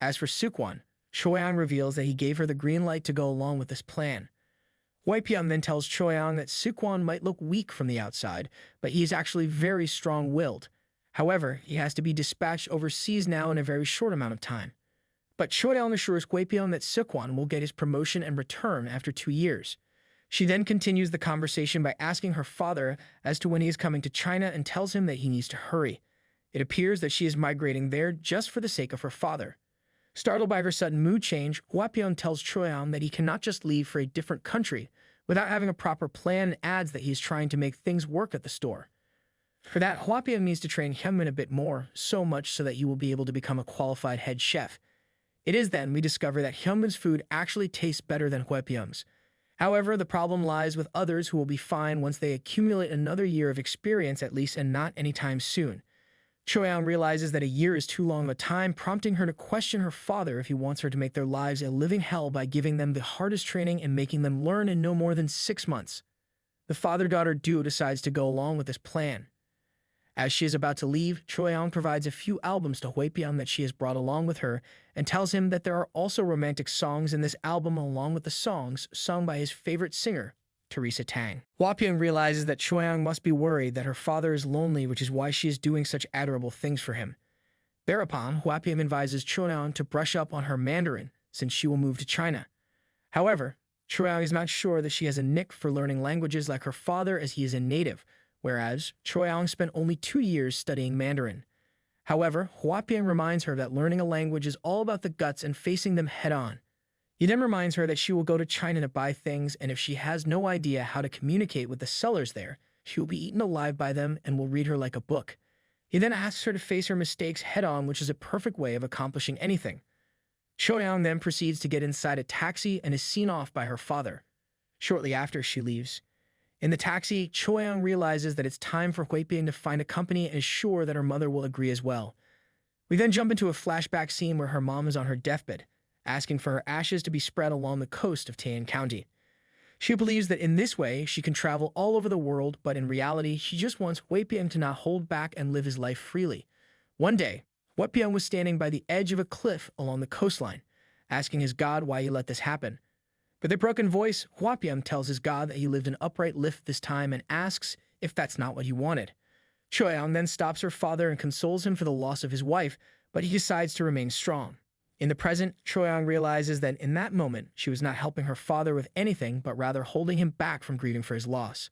As for Sukwon, Chodown reveals that he gave her the green light to go along with this plan. Huepium then tells Chodown that Sukwon might look weak from the outside, but he is actually very strong-willed. However, he has to be dispatched overseas now in a very short amount of time. But Chodown assures Huepium that Sukwon will get his promotion and return after 2 years. She then continues the conversation by asking her father as to when he is coming to China and tells him that he needs to hurry. It appears that she is migrating there just for the sake of her father. Startled by her sudden mood change, Huepium tells Chodown that he cannot just leave for a different country without having a proper plan, and adds that he is trying to make things work at the store. For that, Huepium needs to train Hyunmin a bit more, so much so that he will be able to become a qualified head chef. It is then we discover that Hyunmin's food actually tastes better than Huepium's. However, the problem lies with others who will be fine once they accumulate another year of experience at least, and not anytime soon. Chodown realizes that a year is too long a time, prompting her to question her father if he wants her to make their lives a living hell by giving them the hardest training and making them learn in no more than 6 months. The father-daughter duo decides to go along with this plan. As she is about to leave, Chodown provides a few albums to Huepium that she has brought along with her, and tells him that there are also romantic songs in this album along with the songs sung by his favorite singer, Teresa Tang. Huepium realizes that Chodown must be worried that her father is lonely, which is why she is doing such admirable things for him. Thereupon, Huepium advises Chodown to brush up on her Mandarin, since she will move to China. However, Chodown is not sure that she has a knack for learning languages like her father, as he is a native, whereas Chodown spent only 2 years studying Mandarin. However, Huepium reminds her that learning a language is all about the guts and facing them head-on. He then reminds her that she will go to China to buy things, and if she has no idea how to communicate with the sellers there, she will be eaten alive by them and will read her like a book. He then asks her to face her mistakes head-on, which is a perfect way of accomplishing anything. Chodown then proceeds to get inside a taxi and is seen off by her father. Shortly after she leaves. In the taxi, Chodown realizes that it's time for Huepium to find a company and is sure that her mother will agree as well. We then jump into a flashback scene where her mom is on her deathbed, asking for her ashes to be spread along the coast of Taean County. She believes that in this way she can travel all over the world, but in reality she just wants Huepium to not hold back and live his life freely. One day, Huepium was standing by the edge of a cliff along the coastline, asking his god why he let this happen. With a broken voice, Huepium tells his god that he lived an upright life this time and asks if that's not what he wanted. Chodown then stops her father and consoles him for the loss of his wife, but he decides to remain strong. In the present, Chodown realizes that in that moment she was not helping her father with anything, but rather holding him back from grieving for his loss.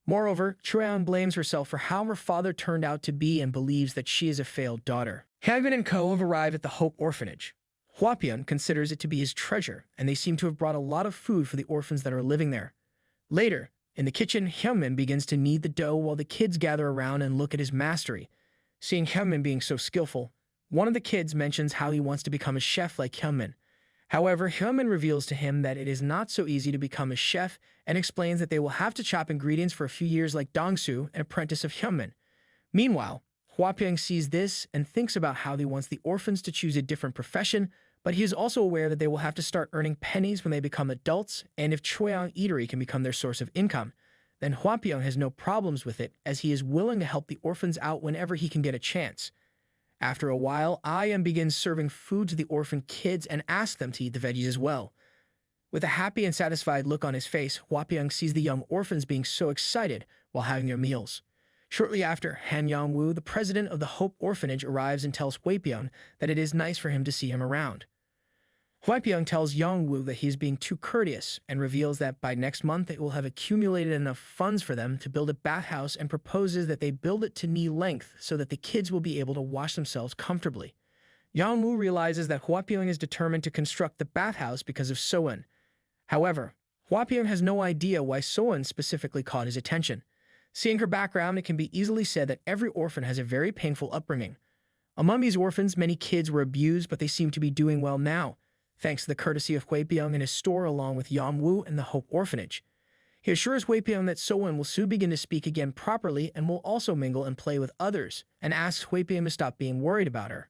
Moreover, Chodown blames herself for how her father turned out to be and believes that she is a failed daughter. Hyunmin and Co. have arrived at the Hope Orphanage. Huepium considers it to be his treasure, and they seem to have brought a lot of food for the orphans that are living there. Later, in the kitchen, Hyunmin begins to knead the dough while the kids gather around and look at his mastery. Seeing Hyunmin being so skillful, one of the kids mentions how he wants to become a chef like Hyunmin. However, Hyunmin reveals to him that it is not so easy to become a chef and explains that they will have to chop ingredients for a few years like Dongsu, an apprentice of Hyunmin. Meanwhile, Huepium sees this and thinks about how he wants the orphans to choose a different profession, but he is also aware that they will have to start earning pennies when they become adults, and if Choyang Eatery can become their source of income, then Hwapyeong has no problems with it, as he is willing to help the orphans out whenever he can get a chance. After a while, I.M. begins serving food to the orphan kids and asks them to eat the veggies as well. With a happy and satisfied look on his face, Hwapyeong sees the young orphans being so excited while having their meals. Shortly after, Han Yong-woo, the president of the Hope Orphanage, arrives and tells Hwapyeong that it is nice for him to see him around. Hwapyeong tells Yong-woo that he is being too courteous and reveals that by next month it will have accumulated enough funds for them to build a bathhouse and proposes that they build it to knee length so that the kids will be able to wash themselves comfortably. Yong-woo realizes that Hwapyeong is determined to construct the bathhouse because of Soeun. However, Hwapyeong has no idea why Soeun specifically caught his attention. Seeing her background, it can be easily said that every orphan has a very painful upbringing. Among these orphans, many kids were abused, but they seem to be doing well now, thanks to the courtesy of Hwapyeong and his store along with Yong-woo and the Hope Orphanage. He assures Hwapyeong that Soeun will soon begin to speak again properly and will also mingle and play with others, and asks Hwapyeong to stop being worried about her.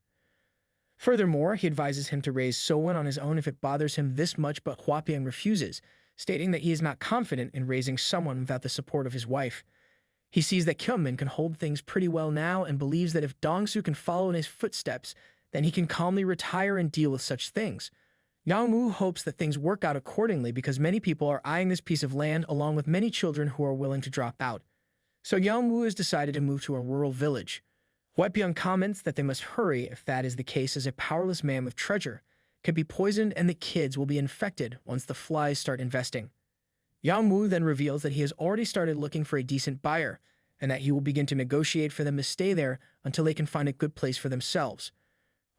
Furthermore, he advises him to raise Soeun on his own if it bothers him this much, but Hwapyeong refuses, stating that he is not confident in raising someone without the support of his wife. He sees that Kyungmin can hold things pretty well now and believes that if Dongsu can follow in his footsteps, then he can calmly retire and deal with such things. Yong-woo hopes that things work out accordingly because many people are eyeing this piece of land along with many children who are willing to drop out. So Yong-woo has decided to move to a rural village. Hwapyeong comments that they must hurry if that is the case, as a powerless man with treasure can be poisoned and the kids will be infected once the flies start investing. Yong-woo then reveals that he has already started looking for a decent buyer and that he will begin to negotiate for them to stay there until they can find a good place for themselves.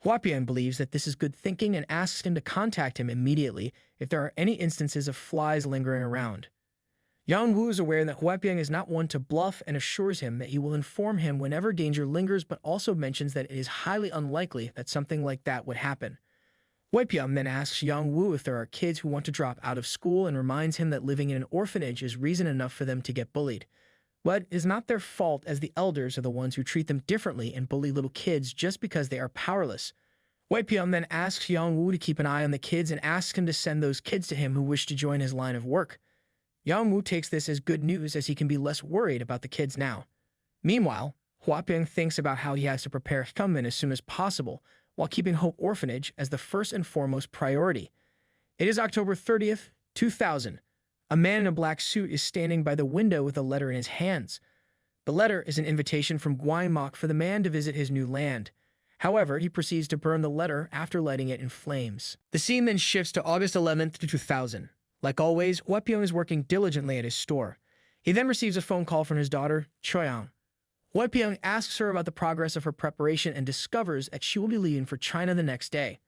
Hwapyeong believes that this is good thinking and asks him to contact him immediately if there are any instances of flies lingering around. Yong-woo is aware that Hwapyeong is not one to bluff and assures him that he will inform him whenever danger lingers, but also mentions that it is highly unlikely that something like that would happen. Hwapyeong then asks Yong-woo if there are kids who want to drop out of school and reminds him that living in an orphanage is reason enough for them to get bullied. But it is not their fault, as the elders are the ones who treat them differently and bully little kids just because they are powerless. Hwapyeong then asks Yong-woo to keep an eye on the kids and asks him to send those kids to him who wish to join his line of work. Yong-woo takes this as good news, as he can be less worried about the kids now. Meanwhile, Hwapyeong thinks about how he has to prepare Kyungmin as soon as possible, while keeping Hope Orphanage as the first and foremost priority. It is October 30th, 2000. A man in a black suit is standing by the window with a letter in his hands. The letter is an invitation from Gwaimok for the man to visit his new land. However, he proceeds to burn the letter after lighting it in flames. The scene then shifts to August 11th, 2000. Like always, Hwapyeong is working diligently at his store. He then receives a phone call from his daughter, Choyang. Hwapyeong asks her about the progress of her preparation and discovers that she will be leaving for China the next day.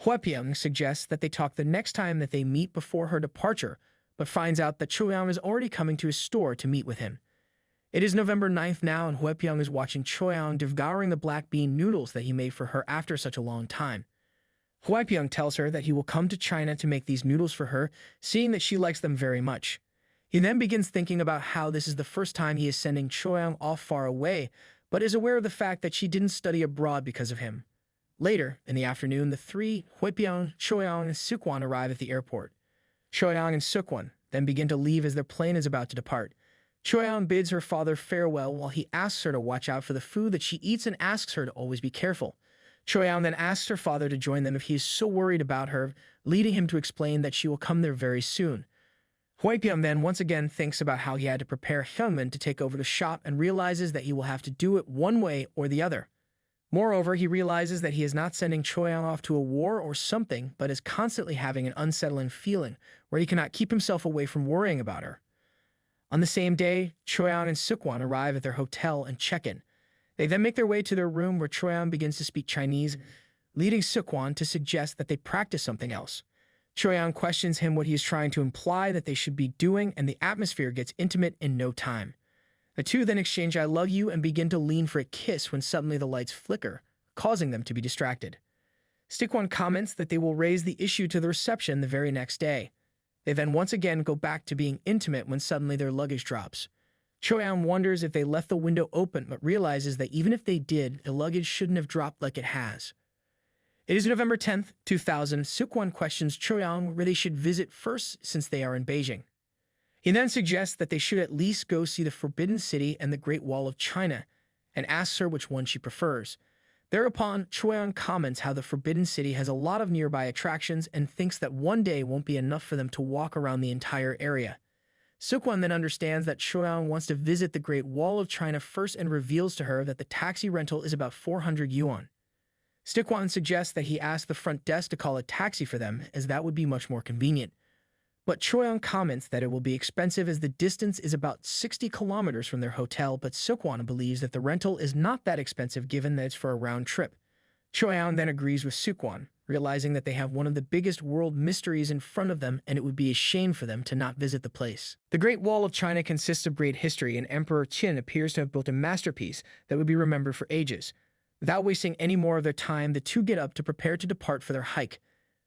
Hwapyeong suggests that they talk the next time that they meet before her departure, but finds out that Choyang is already coming to his store to meet with him. It is November 9th now, and Hwapyeong is watching Choyang devouring the black bean noodles that he made for her after such a long time. Hwapyeong tells her that he will come to China to make these noodles for her, seeing that she likes them very much. He then begins thinking about how this is the first time he is sending Choyang off far away, but is aware of the fact that she didn't study abroad because of him. Later, in the afternoon, the three, Hwapyeong, Choyang, and Seokwon, arrive at the airport. Choyang and Seokwon then begin to leave as their plane is about to depart. Choyang bids her father farewell while he asks her to watch out for the food that she eats and asks her to always be careful. Choyang then asks her father to join them if he is so worried about her, leading him to explain that she will come there very soon. Hwapyeong then once again thinks about how he had to prepare Hyungmin to take over the shop and realizes that he will have to do it one way or the other. Moreover, he realizes that he is not sending Choyang off to a war or something, but is constantly having an unsettling feeling where he cannot keep himself away from worrying about her. On the same day, Choyang and Seokwon arrive at their hotel and check in. They then make their way to their room where Choyang begins to speak Chinese, leading Seokwon to suggest that they practice something else. Choyang questions him what he is trying to imply that they should be doing, and the atmosphere gets intimate in no time. The two then exchange "I love you" and begin to lean for a kiss when suddenly the lights flicker, causing them to be distracted. Seokwon comments that they will raise the issue to the reception the very next day. They then once again go back to being intimate when suddenly their luggage drops. Choyang wonders if they left the window open, but realizes that even if they did, the luggage shouldn't have dropped like it has. It is November 10th, 2000. Seok-won questions Choyang where they should visit first since they are in Beijing. He then suggests that they should at least go see the Forbidden City and the Great Wall of China, and asks her which one she prefers. Thereupon, Choyang comments how the Forbidden City has a lot of nearby attractions and thinks that one day won't be enough for them to walk around the entire area. Seok-won then understands that Choyang wants to visit the Great Wall of China first and reveals to her that the taxi rental is about 400 yuan. Seok-won suggests that he ask the front desk to call a taxi for them, as that would be much more convenient. But Choyang comments that it will be expensive as the distance is about 60 kilometers from their hotel, but Seok-won believes that the rental is not that expensive given that it's for a round trip. Choyang then agrees with Seok-won, realizing that they have one of the biggest world mysteries in front of them and it would be a shame for them to not visit the place. The Great Wall of China consists of great history, and Emperor Qin appears to have built a masterpiece that would be remembered for ages. Without wasting any more of their time, the two get up to prepare to depart for their hike.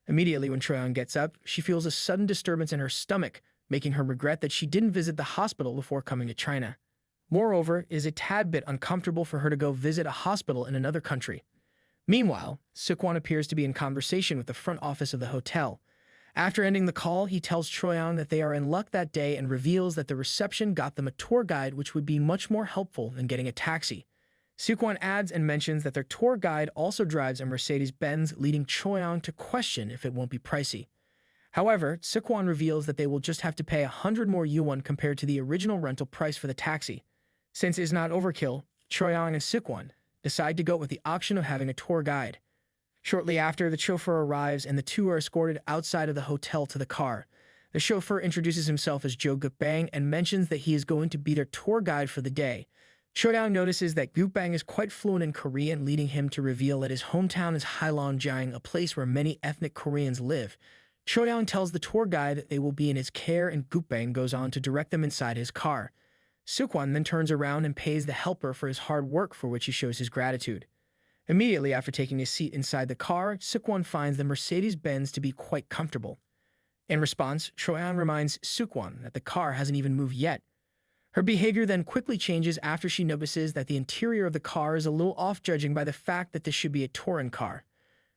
Immediately when Choyang gets up, she feels a sudden disturbance in her stomach, making her regret that she didn't visit the hospital before coming to China. Moreover, it is a tad bit uncomfortable for her to go visit a hospital in another country. Meanwhile, Seok-won appears to be in conversation with the front office of the hotel. After ending the call, he tells Choyang that they are in luck that day and reveals that the reception got them a tour guide which would be much more helpful than getting a taxi. Seok-won adds and mentions that their tour guide also drives a Mercedes-Benz, leading Choyang to question if it won't be pricey. However, Seok-won reveals that they will just have to pay 100 more yuan compared to the original rental price for the taxi. Since it is not overkill, Choyang and Seok-won decide to go with the option of having a tour guide. Shortly after, the chauffeur arrives and the two are escorted outside of the hotel to the car. The chauffeur introduces himself as Jo Guk-bang and mentions that he is going to be their tour guide for the day. Choyang notices that Guk-bang is quite fluent in Korean, leading him to reveal that his hometown is Hailongjiang, a place where many ethnic Koreans live. Choyang tells the tour guide that they will be in his care, and Guk-bang goes on to direct them inside his car. Seok-won then turns around and pays the helper for his hard work, for which he shows his gratitude. Immediately after taking his seat inside the car, Seok-won finds the Mercedes-Benz to be quite comfortable. In response, Choyang reminds Seok-won that the car hasn't even moved yet. Her behavior then quickly changes after she notices that the interior of the car is a little off, judging by the fact that this should be a touring car.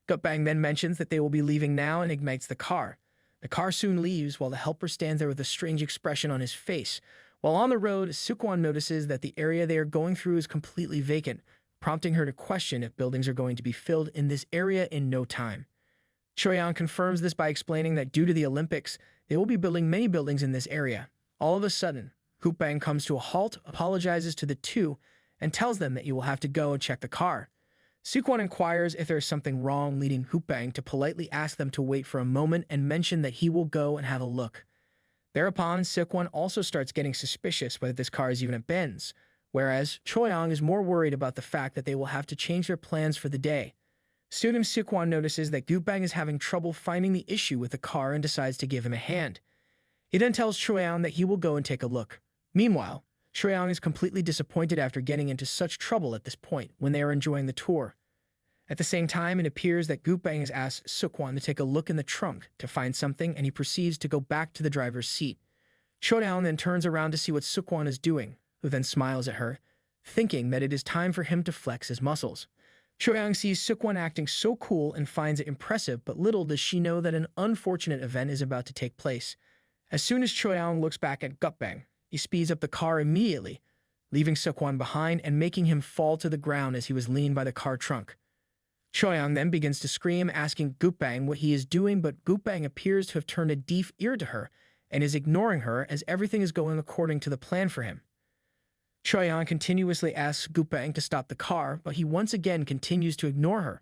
Guk-bang then mentions that they will be leaving now and ignites the car. The car soon leaves while the helper stands there with a strange expression on his face. While on the road, Seok-won notices that the area they are going through is completely vacant, prompting her to question if buildings are going to be filled in this area in no time. Choyang confirms this by explaining that due to the Olympics, they will be building many buildings in this area. All of a sudden, Guk-bang comes to a halt, apologizes to the two, and tells them that you will have to go and check the car. Seok-won inquires if there is something wrong, leading Guk-bang to politely ask them to wait for a moment and mention that he will go and have a look. Thereupon, Seok-won also starts getting suspicious whether this car is even a Benz, whereas Choyang is more worried about the fact that they will have to change their plans for the day. Soon Seok-won notices that Guk-bang is having trouble finding the issue with the car and decides to give him a hand. He then tells Choyang that he will go and take a look. Meanwhile, Choyang is completely disappointed after getting into such trouble at this point when they are enjoying the tour. At the same time, it appears that Guk-bang has asked Seok-won to take a look in the trunk to find something, and he proceeds to go back to the driver's seat. Choyang then turns around to see what Seok-won is doing, who then smiles at her, thinking that it is time for him to flex his muscles. Choyang sees Seok-won acting so cool and finds it impressive, but little does she know that an unfortunate event is about to take place. As soon as Choyang looks back at Guk-bang, he speeds up the car immediately, leaving Seok-won behind and making him fall to the ground as he was leaned by the car trunk. Choyang then begins to scream, asking Guk-bang what he is doing, but Guk-bang appears to have turned a deaf ear to her and is ignoring her as everything is going according to the plan for him. Choyang continuously asks Guk-bang to stop the car, but he once again continues to ignore her.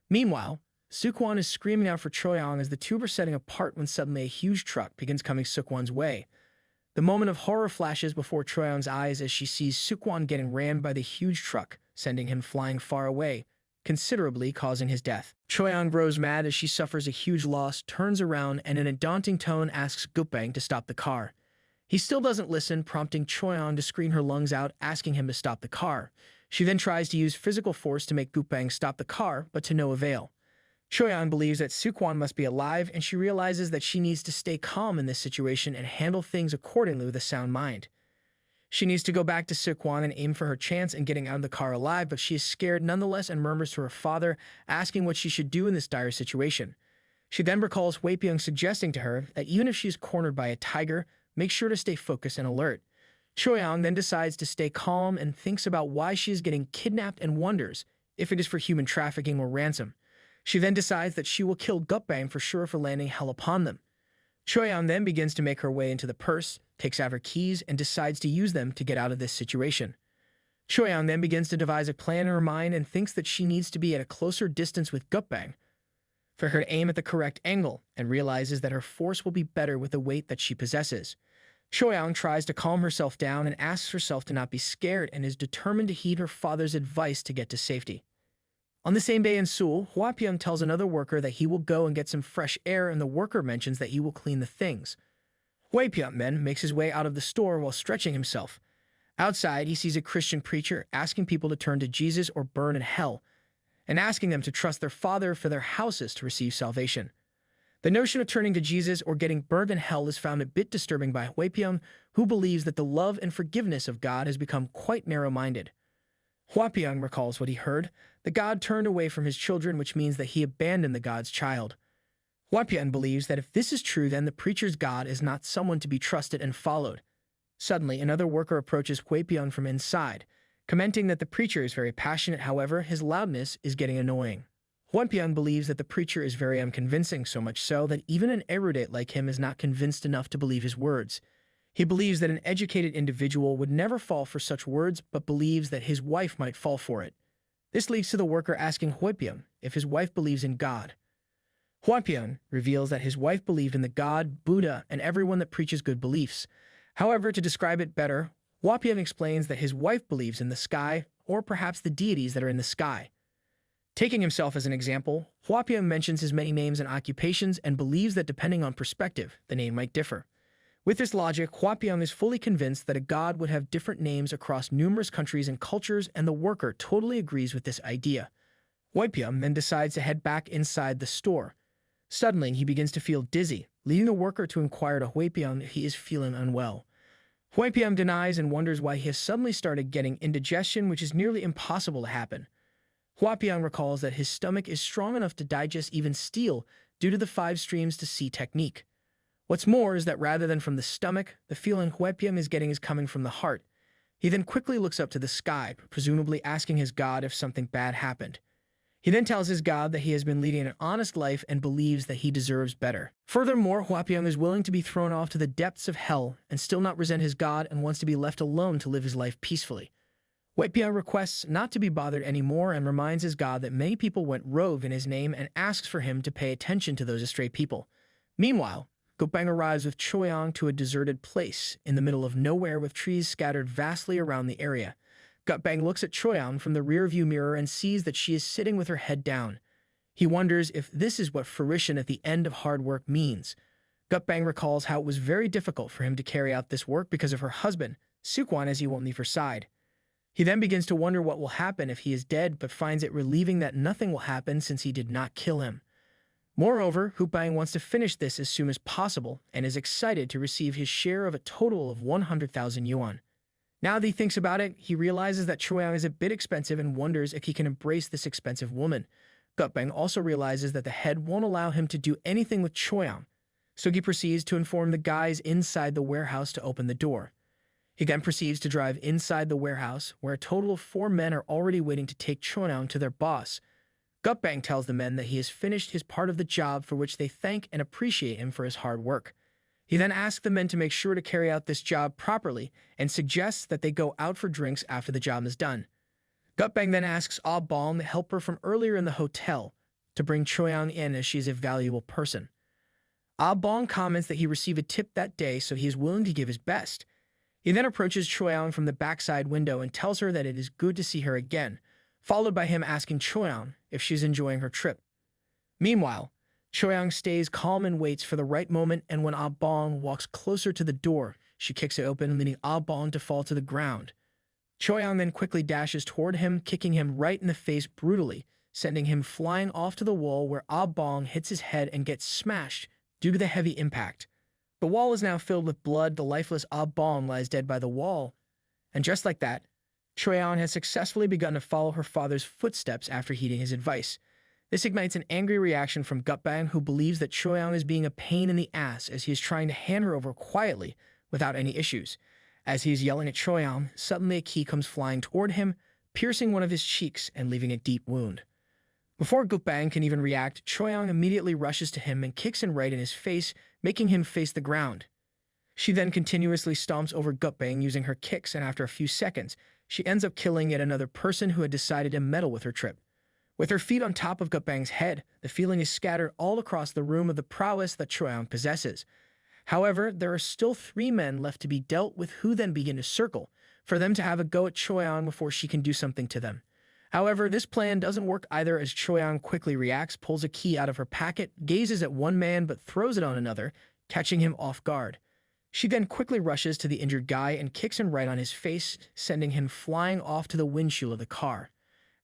Meanwhile, Seok-won is screaming out for Choyang as the two are setting apart when suddenly a huge truck begins coming Seok-won's way. The moment of horror flashes before Choyang's eyes as she sees Seok-won getting rammed by the huge truck, sending him flying far away, considerably causing his death. Choyang grows mad as she suffers a huge loss, turns around, and in a daunting tone asks Guk-bang to stop the car. He still doesn't listen, prompting Choyang to scream her lungs out, asking him to stop the car. She then tries to use physical force to make Guk-bang stop the car, but to no avail. Choyang believes that Seok-won must be alive, and she realizes that she needs to stay calm in this situation and handle things accordingly with a sound mind. She needs to go back to Sikwon and aim for her chance in getting out of the car alive, but she is scared nonetheless and murmurs to her father, asking what she should do in this dire situation. She then recalls Wei suggesting to her that even if she is cornered by a tiger, make sure to stay focused and alert. Choyang then decides to stay calm and thinks about why she is getting kidnapped and wonders if it is for human trafficking or ransom. She then decides that she will kill Gutbang for sure for landing hell upon them. Choyang then begins to make her way into the purse, takes out her keys, and decides to use them to get out of this situation. Choyang then begins to devise a plan in her mind and thinks that she needs to be at a closer distance with Gutbang for her to aim at the correct angle, and realizes that her force will be better with the weight that she possesses. Choyang tries to calm herself down and asks herself to not be scared and is determined to heed her father's advice to get to safety. On the same day in Seoul, Hwapyeong tells another worker that he will go and get some fresh air, and the worker mentions that he will clean the things. Hwapyeong then makes his way out of the store while stretching himself. Outside, he sees a Christian preacher asking people to turn to Jesus or burn in hell, and asking them to trust their father for their houses to receive salvation. The notion of turning to Jesus or getting burned in hell is found a bit disturbing by Hwapyeong, who believes that the love and forgiveness of God has become quite narrow-minded. Hwapyeong recalls what he heard, that God turned away from his children, which means that he abandoned the God's child. Hwapyeong believes that if this is true, then the preacher's God is not someone to be trusted and followed. Suddenly, another worker approaches Hwapyeong from inside, commenting that the preacher is very passionate, however, his loudness is getting annoying. Hwapyeong believes that the preacher is very unconvincing, so much so that even an erudite like him is not convinced enough to believe his words. He believes that an educated individual would never fall for such words, but believes that his wife might fall for it. This leads to the worker asking Hwapyeong if his wife believes in God. Hwapyeong reveals that his wife believed in the God, Buddha, and everyone that preaches good beliefs. However, to describe it better, Hwapyeong explains that his wife believes in the sky, or perhaps the deities that are in the sky. Taking himself as an example, Hwapyeong mentions his many names and occupations and believes that depending on perspective, the name might differ. With this logic, Hwapyeong is fully convinced that a god would have different names across numerous countries and cultures, and the worker totally agrees with this idea. Hwapyeong then decides to head back inside the store. Suddenly, he begins to feel dizzy, leading the worker to inquire to Hwapyeong if he is feeling unwell. Hwapyeong denies and wonders why he has suddenly started getting indigestion, which is nearly impossible to happen. Hwapyeong recalls that his stomach is strong enough to digest even steel due to the 5 streams to sea technique. What's more is that rather than from the stomach, the feeling Hwapyeong is getting is coming from the heart. He then quickly looks up to the sky, presumably asking his god if something bad happened. He then tells his god that he has been leading an honest life and believes that he deserves better. Furthermore, Hwapyeong is willing to be thrown off to the depths of hell and still not resent his god and wants to be left alone to live his life peacefully. Hwapyeong requests not to be bothered anymore and reminds his god that many people went rogue in his name and asks for him to pay attention to those astray people. Meanwhile, Gutbang arrives with Choyang to a deserted place in the middle of nowhere with trees scattered vastly around the area. Gutbang looks at Choyang from the rearview mirror and sees that she is sitting with her head down. He wonders if this is what fruition at the end of hard work means. Gutbang recalls how it was very difficult for him to carry out this work because of her husband, Sukwan, as he won't leave her side. He then begins to wonder what will happen if he is dead, but finds it relieving that nothing will happen since he did not kill him. Moreover, Hwapyeong wants to finish this as soon as possible and is excited to receive his share of a total of 100,000 yuan. Now that he thinks about it, he realizes that Choyang is a bit expensive and wonders if he can embrace this expensive woman. Gutbang also realizes that the head won't allow him to do anything with Choyang, so he proceeds to inform the guys inside the warehouse to open the door. He then proceeds to drive inside the warehouse, where a total of 4 men are already waiting to take Choyang to their boss. Gutbang tells the men that he has finished his part of the job, for which they thank and appreciate him for his hard work. He then asks the men to make sure to carry out this job properly and suggests that they go out for drinks after the job is done. Gutbang then asks Ah Bong, the helper from earlier in the hotel, to bring Choyang in as she is a valuable person. Ah Bong comments that he received a tip that day, so he is willing to give his best. He then approaches Choyang from the backside window and tells her that it is good to see her again, followed by him asking Choyang if she's enjoying her trip. Meanwhile, Choyang stays calm and waits for the right moment, and when Ah Bong walks closer to the door, she kicks it open, leading Ah Bong to fall to the ground. Choyang then quickly dashes toward him, kicking him right in the face brutally, sending him flying off to the wall, where Ah Bong hits his head and gets smashed due to the heavy impact. The wall is now filled with blood. The lifeless Ah Bong lies dead by the wall, And just like that, Choyeon has successfully begun to follow her father's footsteps after heeding his advice. This ignites an angry reaction from Gutbang, who believes that Choyeon is being a pain in the ass as he is trying to hand her over quietly without any issues. As he is yelling at Choyeon, suddenly a key comes flying toward him, piercing one of his cheeks and leaving a deep wound. Before Gutbang can even react, Choyeon immediately rushes to him and kicks him right in his face, making him face the ground. She then continuously stomps over Gutbang using her kicks, and after a few seconds, she ends up killing yet another person who had decided to meddle with her trip. With her feet on top of Gutbang's head, the feeling is scattered all across the room of the prowess that Choyeon possesses. However, there are still 3 men left to be dealt with, who then begin to circle for them to have a go at Choyeon before she can do something to them. However, this plan doesn't work either, as Choyeon quickly reacts, pulls a key out of her pocket, gazes at one man but throws it on another, catching him off guard. She then quickly rushes to the injured guy and kicks him right on his face, sending him flying off to the windshield of the car.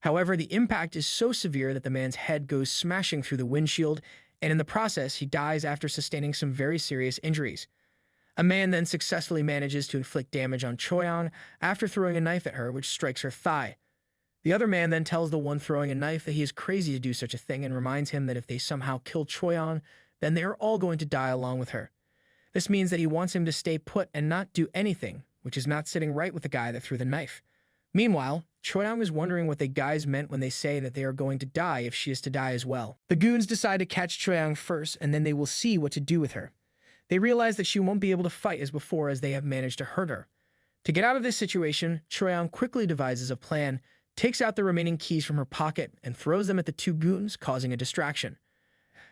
However, the impact is so severe that the man's head goes smashing through the windshield, and in the process, he dies after sustaining some very serious injuries. A man then successfully manages to inflict damage on Choyeon after throwing a knife at her, which strikes her thigh. The other man then tells the one throwing a knife that he is crazy to do such a thing and reminds him that if they somehow kill Choyeon, then they are all going to die along with her. This means that he wants him to stay put and not do anything, which is not sitting right with the guy that threw the knife. Meanwhile, Choyeon is wondering what the guys meant when they say that they are going to die if she is to die as well. The goons decide to catch Choyeon first, and then they will see what to do with her. They realize that she won't be able to fight as before, as they have managed to hurt her. To get out of this situation, Choyeon quickly devises a plan, takes out the remaining keys from her pocket, and throws them at the 2 goons, causing a distraction.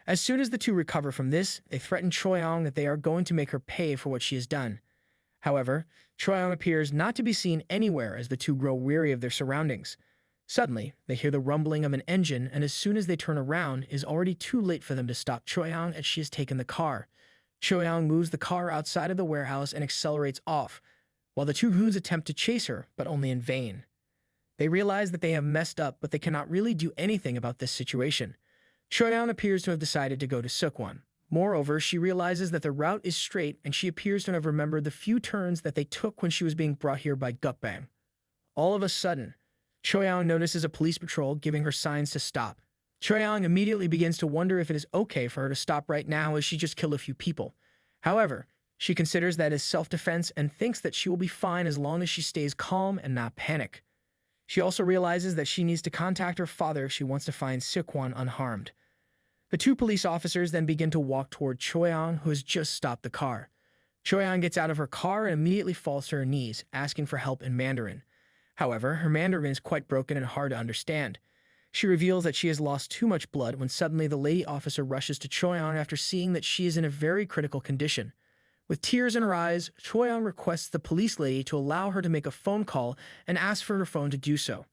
As soon as the 2 recover from this, they threaten Choyeon that they are going to make her pay for what she has done. However, Choyeon appears not to be seen anywhere as the 2 grow weary of their surroundings. Suddenly, they hear the rumbling of an engine, and as soon as they turn around, it is already too late for them to stop Choyeon, as she has taken the car. Choyeon moves the car outside of the warehouse and accelerates off, while the 2 goons attempt to chase her, but only in vain. They realize that they have messed up, but they cannot really do anything about this situation. Choyeon appears to have decided to go to Sukwon. Moreover, she realizes that the route is straight, and she appears to have remembered the few turns that they took when she was being brought here by Gutbang. All of a sudden, Choyeon notices a police patrol giving her signs to stop. Choyeon immediately begins to wonder if it is okay for her to stop right now, as she just killed a few people. However, she considers that as self-defense and thinks that she will be fine as long as she stays calm and not panic. She also realizes that she needs to contact her father if she wants to find Sukwon unharmed. The 2 police officers then begin to walk toward Choyeon, who has just stopped the car. Choyeon gets out of her car and immediately falls to her knees, asking for help in Mandarin. However, her Mandarin is quite broken and hard to understand. She reveals that she has lost too much blood when suddenly the lady officer rushes to Choyeon after seeing that she is in a very critical condition. With tears in her eyes, Choyeon requests the police lady to allow her to make a phone call and asks for her phone to do so.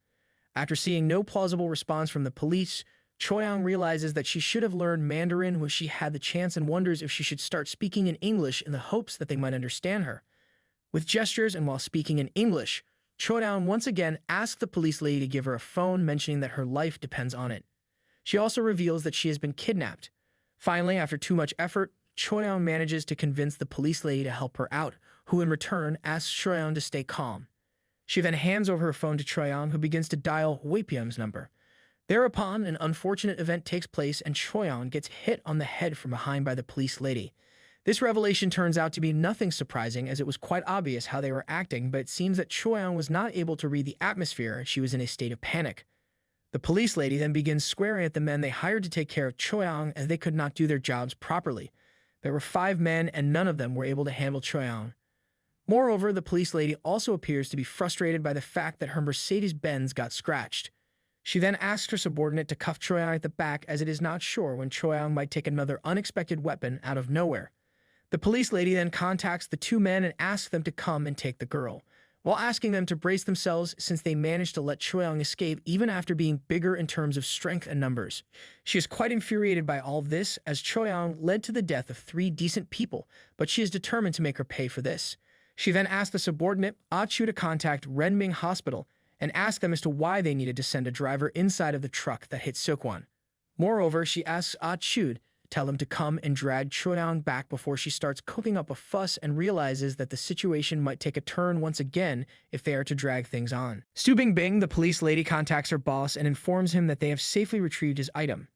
After seeing no plausible response from the police, Choyeon realizes that she should have learned Mandarin when she had the chance and wonders if she should start speaking in English in the hopes that they might understand her. With gestures and while speaking in English, Choyeon once again asks the police lady to give her a phone, mentioning that her life depends on it. She also reveals that she has been kidnapped. Finally, after too much effort, Choyeon manages to convince the police lady to help her out, who in return asks Choyeon to stay calm. She then hands over her phone to Choyeon, who begins to dial Webtoon's number. Thereupon, an unfortunate event takes place and Choyeon gets hit on the head from behind by the police lady. This revelation turns out to be nothing surprising, as it was quite obvious how they were acting, but it seems that Choyeon was not able to read the atmosphere and she was in a state of panic. The police lady then begins swearing at the men they hired to take care of Choyeon, as they could not do their jobs properly. There were 5 men and none of them were able to handle Choyeon. Moreover, the police lady also appears to be frustrated by the fact that her Mercedes-Benz got scratched. She then asks her subordinate to cuff Choyeon at the back, as it is not sure when Choyeon might take another unexpected weapon out of nowhere. The police lady then contacts the 2 men and asks them to come and take the girl, while asking them to brace themselves since they managed to let Choyeon escape even after being bigger in terms of strength and numbers. She is quite infuriated by all this, as Choyeon led to the death of 3 decent people, but she is determined to make her pay for this. She then asks the subordinate, Chu, to contact Renming Hospital and ask them as to why they needed to send a driver inside of the truck that hit Sukwon. Moreover, she asks Chu tell him to come and drag Choyang back before she starts cooking up a fuss and realizes that the situation might take a turn once again if they are to drag things on. Stu Bingbing, the police lady, contacts her boss and informs him that they have safely retrieved his item.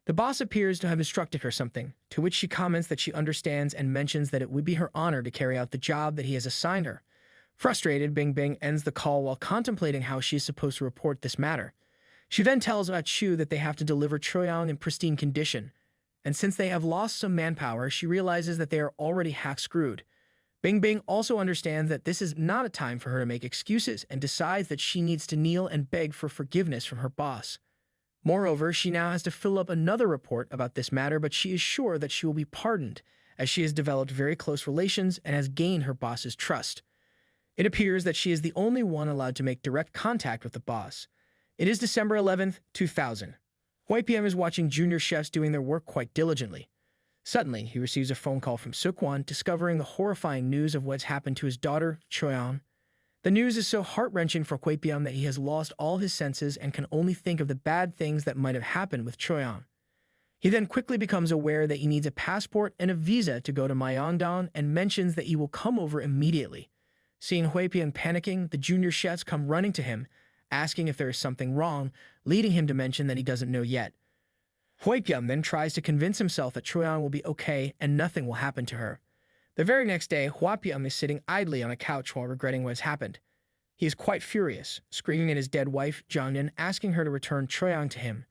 The boss appears to have instructed her something, to which she comments that she understands and mentions that it would be her honor to carry out the job that he has assigned her. Frustrated, Bingbing ends the call while contemplating how she is supposed to report this matter. She then tells Chu that they have to deliver Choyang in pristine condition, and since they have lost some manpower, she realizes that they are already half-screwed. Bingbing also understands that this is not a time for her to make excuses and decides that she needs to kneel and beg for forgiveness from her boss. Moreover, she now has to fill up another report about this matter, but she is sure that she will be pardoned, as she has developed very close relations and has gained her boss's trust. It appears that she is the only one allowed to make direct contact with the boss. It is December 11th, 2000. YPM is watching junior chefs doing their work quite diligently. Suddenly, he receives a phone call from Seok-won, discovering the horrifying news of what's happened to his daughter, Choyang. The news is so heart-wrenching for Hwaypyeong that he has lost all his senses and can only think of the bad things that might have happened with Choyang. He then quickly becomes aware that he needs a passport and a visa to go to Myeongdong and mentions that he will come over immediately. Seeing Hwaypyeong panicking, the junior chefs come running to him, asking if there is something wrong, leading him to mention that he doesn't know yet. Hwaypyeong then tries to convince himself that Choyang will be okay and nothing will happen to her. The very next day, Hwapyeong is sitting idly on a couch while regretting what has happened. He is quite furious, screaming at his dead wife, Jongin, asking her to return Choyang to him.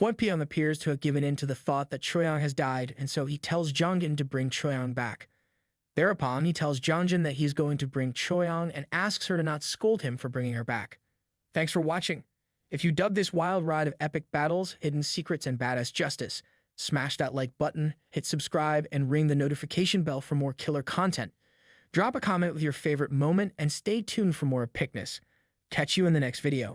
Hwapyeong appears to have given in to the thought that Choyang has died, and so he tells Jongin to bring Choyang back. Thereupon, he tells Jongin that he is going to bring Choyang and asks her to not scold him for bringing her back. Thanks for watching. If you dug this wild ride of epic battles, hidden secrets, and badass justice, smash that like button, hit subscribe, and ring the notification bell for more killer content. Drop a comment with your favorite moment and stay tuned for more epicness. Catch you in the next video.